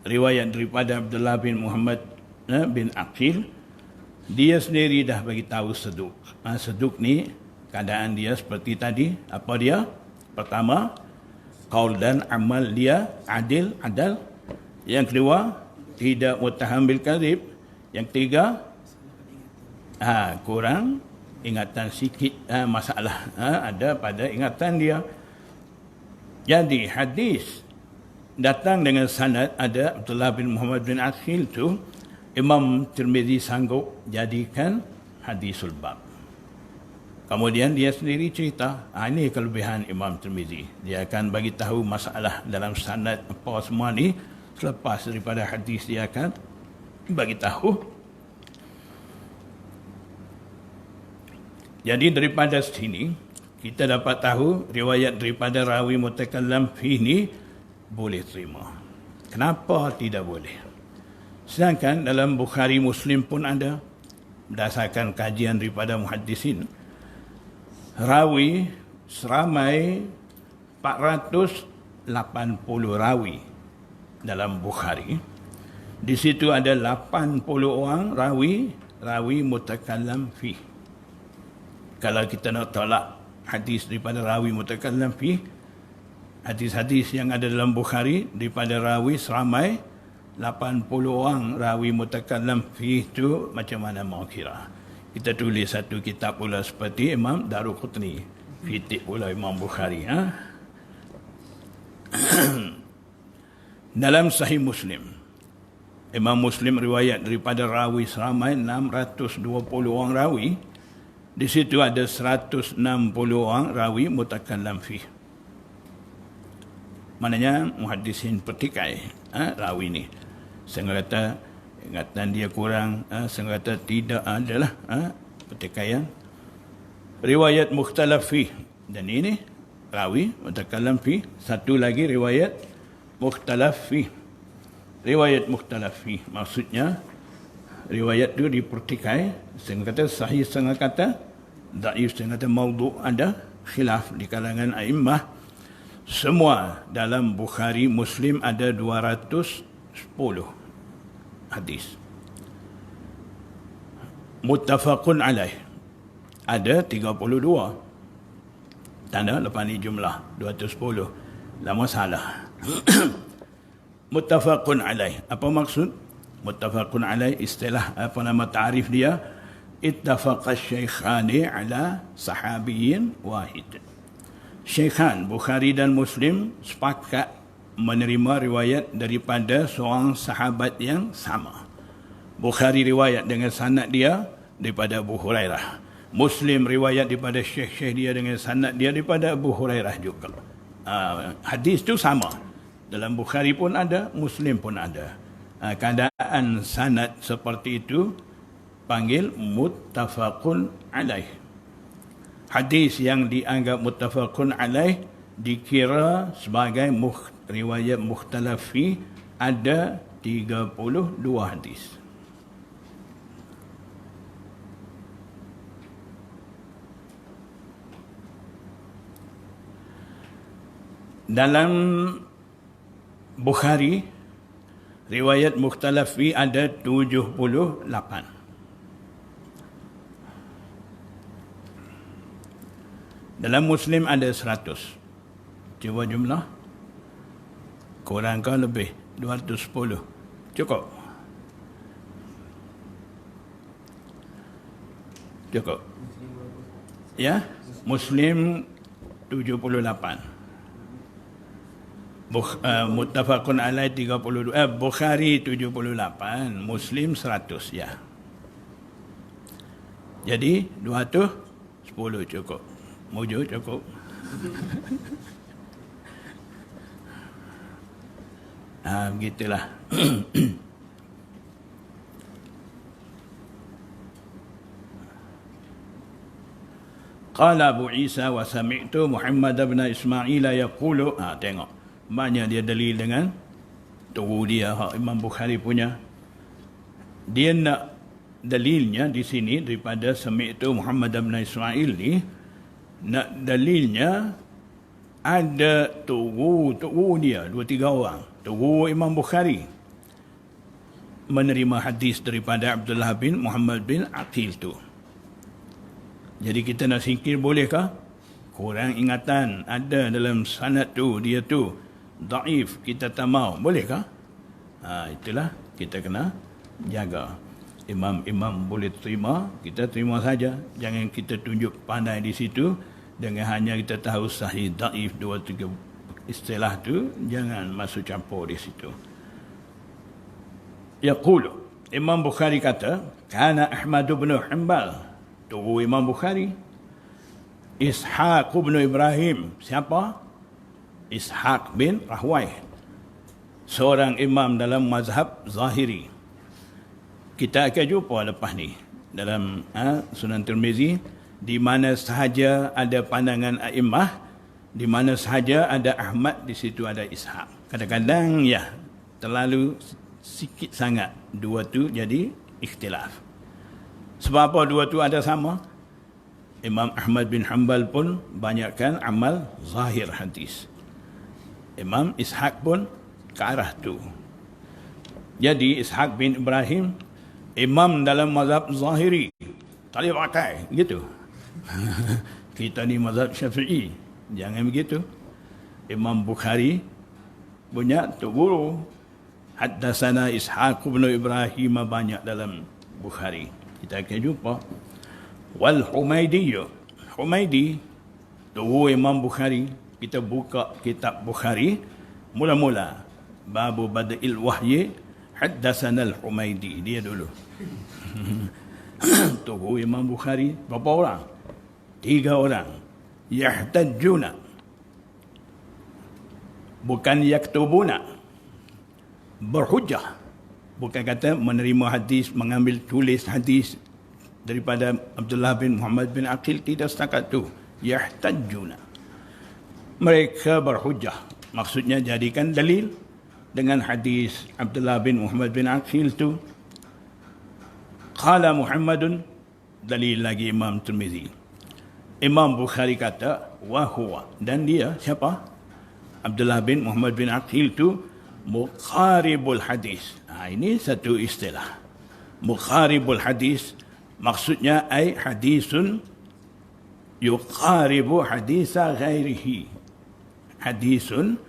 Riwayat daripada Abdullah bin Muhammad bin Aqil, dia sendiri dah bagi tahu seduk. Seduk ni keadaan dia seperti tadi. Apa dia? Pertama, qaul dan amal dia adil. Yang kedua, tidak muttaham bil kadzib. Yang ketiga, kurang ingatan sikit, masalah ada pada ingatan dia. Jadi hadis datang dengan sanad ada Abdullah bin Muhammad bin Aqil tu, Imam Tirmizi sanggup jadikan hadisul bab. Kemudian dia sendiri cerita, ini kelebihan Imam Tirmizi. Dia akan bagi tahu masalah dalam sanad apa semua ni, selepas daripada hadis dia akan bagi tahu. Jadi daripada sini kita dapat tahu riwayat daripada rawi mutakallam fi ni boleh terima. Kenapa tidak boleh? Sedangkan dalam Bukhari Muslim pun ada, berdasarkan kajian daripada muhaddisin, rawi seramai 480 rawi dalam Bukhari. Di situ ada 80 orang rawi mutakallam fi. Kalau kita nak tolak hadis daripada rawi mutakallam fi, hadis-hadis yang ada dalam Bukhari daripada rawi seramai 80 orang rawi mutakallam fi itu, macam mana mau kira? Kita tulis satu kitab pula seperti Imam Daruqutni, fitik pula Imam Bukhari. Dalam Sahih Muslim, Imam Muslim riwayat daripada rawi seramai 620 orang rawi. Di situ ada 160 orang rawi mutakallam fi. Maknanya muhaddisin pertikai rawi ni. Saya kata ingatan dia kurang, saya kata tidak adalah pertikaian. Riwayat mukhtalaf fi, dan ini rawi mutakallam fi. Satu lagi riwayat mukhtalaf fi. Riwayat mukhtalaf fi maksudnya riwayat itu dipertikai, setengah kata sahih, setengah kata dhaif, setengah kata maudhu', ada khilaf di kalangan a'immah. Semua dalam Bukhari Muslim ada 210 hadis. Muttafaqun alaih ada 32. Tanda lepas ni jumlah 210. Lama salah. Muttafaqun alaih. Apa maksud? Muttafaqun alaih istilah ta'rif dia, ittafaqa syaikhani ala sahabiyyin wahid. Syaikhan Bukhari dan Muslim sepakat menerima riwayat daripada seorang sahabat yang sama. Bukhari riwayat dengan sanad dia daripada Abu Hurairah. Muslim riwayat daripada syekh-syekh dia dengan sanad dia daripada Abu Hurairah juga. Hadis itu sama. Dalam Bukhari pun ada, Muslim pun ada. Keadaan sanad seperti itu panggil muttafaqun alaih. Hadis yang dianggap muttafaqun alaih dikira sebagai riwayat mukhtalaf fi, ada 32 hadis. Dalam Bukhari riwayat mukhtalaf fi ada 78. Dalam Muslim ada 100. Cuba jumlah. Kurang ke lebih? 210. Cukup. Cukup. Ya, Muslim 78. Muttafaqun alaih 32. Bukhari 78, Muslim 100 ya. Jadi 210 cukup. Mujur cukup. Begitulah. Qala Abu Isa wa sami'tu Muhammad bin Ismail yaqulu. Tengok. Banyak dia dalil dengan tuhu dia, Imam Bukhari punya. Dia nak dalilnya di sini daripada sami'tu Muhammad bin Ismail ni, nak dalilnya ada tuhu dia 2-3 orang. Tuhu Imam Bukhari menerima hadis daripada Abdullah bin Muhammad bin Aqil tu. Jadi kita nak singkir bolehkah? Kurang ingatan ada dalam sanad tu, dia tu daif, kita tak mau, bolehkah? Itulah kita kena jaga. Imam boleh terima, kita terima saja. Jangan kita tunjuk pandai di situ dengan hanya kita tahu sahih daif 2-3 istilah tu, jangan masuk campur di situ. Yaqulu, Imam Bukhari kata, kana Ahmad bin Hanbal, tuhu Imam Bukhari, Ishaq bin Ibrahim. Siapa? Ishaq bin Rahway, seorang imam dalam mazhab Zahiri. Kita akan jumpa lepas ni dalam Sunan Tirmizi, di mana sahaja ada pandangan a'immah, di mana sahaja ada Ahmad, di situ ada Ishaq. Kadang-kadang ya terlalu sikit sangat dua tu jadi ikhtilaf. Sebab apa dua tu ada sama? Imam Ahmad bin Hanbal pun banyakkan amal zahir hadis. Imam Ishaq pun ke arah tu. Jadi Ishaq bin Ibrahim imam dalam mazhab Zahiri, tak boleh pakai gitu. Kita ni mazhab Syafi'i, jangan begitu. Imam Bukhari punya tu guru, haddatsana Ishaq bin Ibrahim, banyak dalam Bukhari. Kita akan jumpa. Wal Humaidi, Humaidi tu Imam Bukhari. Kita buka kitab Bukhari, mula-mula babu bada'il wahyi, haddatsana al-Humaidi, dia dulu. Tuhu Imam Bukhari, berapa orang? 3 orang. Yahtajuna, bukan yaktubuna, berhujjah. Bukan kata menerima hadis, mengambil tulis hadis daripada Abdullah bin Muhammad bin Aqil, tidak setakat tu. Yahtajuna, mereka berhujjah, maksudnya jadikan dalil dengan hadis Abdullah bin Muhammad bin Aqil tu. Qala Muhammadun, dalil lagi Imam Tirmizi. Imam Bukhari kata, wa huwa, dan dia siapa? Abdullah bin Muhammad bin Aqil tu muqaribul hadis. Ini satu istilah. Muqaribul hadis maksudnya ay hadisun yuqaribu hadisa ghairihi. Hadisun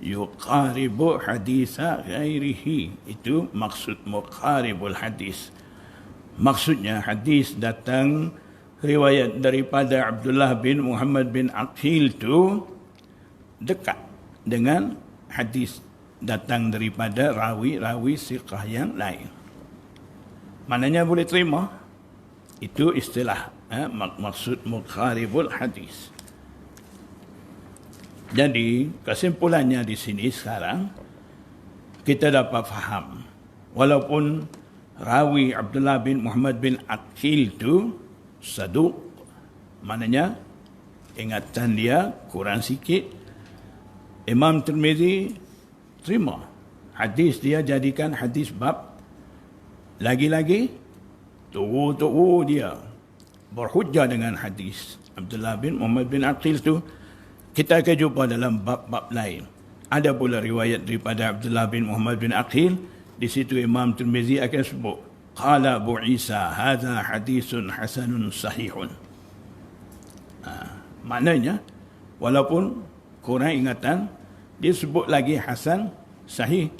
yuqaribu hadisa ghairihi. Itu maksud muqaribul hadis. Maksudnya hadis datang riwayat daripada Abdullah bin Muhammad bin Aqil tu dekat dengan hadis datang daripada rawi-rawi siqah yang lain. Maknanya boleh terima. Itu istilah maksud muqaribul hadis. Jadi kesimpulannya di sini sekarang kita dapat faham, walaupun rawi Abdullah bin Muhammad bin Aqil tu saduq, maknanya ingatan dia kurang sikit, Imam Tirmizi terima hadis dia, jadikan hadis bab. Lagi-lagi tuhu dia berhujjah dengan hadis Abdullah bin Muhammad bin Aqil tu. Kita akan jumpa dalam bab-bab lain. Ada pula riwayat daripada Abdullah bin Muhammad bin Aqil. Di situ Imam Tirmizi akan sebut, qala Abu Isa, hadza hadisun hasanun sahihun. Maknanya, walaupun kurang ingatan, dia sebut lagi hasan sahih.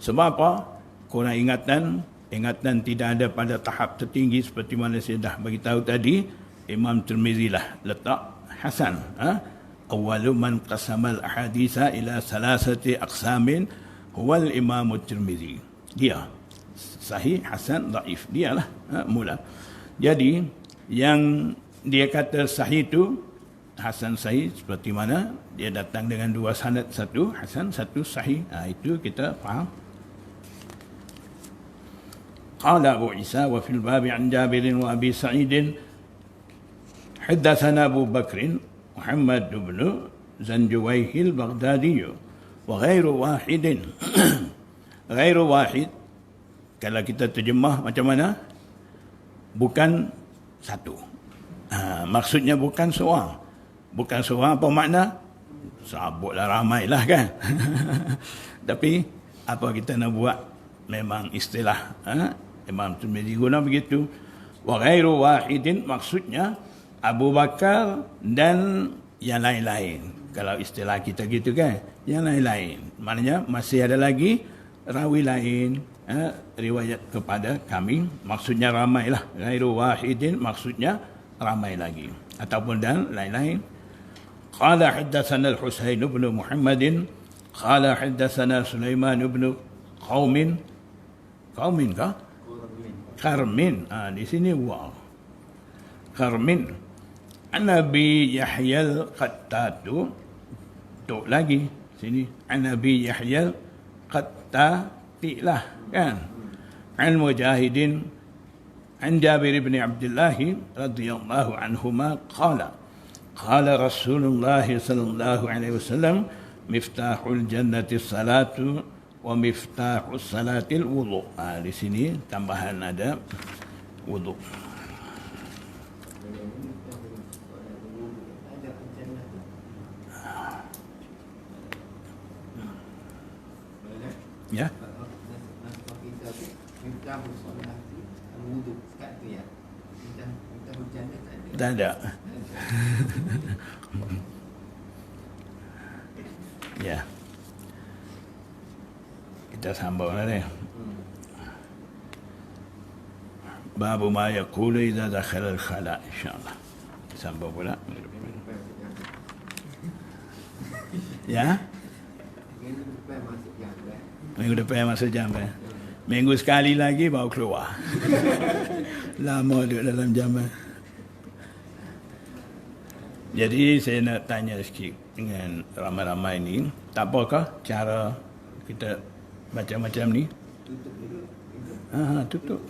Sebab apa? Kurang ingatan ingatan tidak ada pada tahap tertinggi seperti mana saya dah bagi tahu tadi, Imam Tirmizi lah letak hasan. Awwalu man qasamal ahaditha ila salasati aqsamin huwal Imam Tirmizi. Dia sahih, hasan, dhaif. Dialah mula. Jadi yang dia kata sahih itu hasan sahih seperti mana dia datang dengan dua sanad, satu hasan, satu sahih. Itu kita faham. Qala Abu Isa wa fil babi an Jabir wa Abi Sa'id haddatsana Abu Bakr Muhammad bin Zanjuwaih al-Baghdadi wa ghairu wahidin. Ghairu wahid kalau kita terjemah macam mana? Bukan satu. Maksudnya bukan seorang. Bukan seorang apa makna? Sabutlah, ramailah kan. Tapi apa kita nak buat? Memang istilah Imam Tirmizi guna begitu. Wa ghairu wahidin maksudnya Abu Bakar dan yang lain-lain. Kalau istilah kita gitu kan, yang lain-lain. Maknanya masih ada lagi rawi lain riwayat kepada kami. Maksudnya ramailah. Ghairu wahidin maksudnya ramai lagi. Ataupun dan lain-lain. Qala haddatsana al-Husain bin Muhammadin qala haddatsana Sulaiman bin Qaumin kah? Karmin. Di sini wow. Karmin. An-Nabi Yahya al-Qattatu. Tu lagi sini. An-Nabi Yahya al-Qattati lah kan. Al-Mujahidin an Jabir bin Abdullah radhiyallahu anhuma qala qala Rasulullah sallallahu alaihi wasallam miftahul jannati salatu wa miftahus salatil wudu. Di sini tambahan ada wudu. Ya. Tak ada. Ya. Kita sambung lah ni. Babu ma yaqulu idza dakhala al-khala, insya-Allah. Sambung pula. Ya. Minggu depan masuk jamban. Minggu sekali lagi baru keluar. Lama duduk dalam jamban. Jadi saya nak tanya sikit dengan ramai-ramai ni, tak apakah cara kita macam-macam ni? Tutup.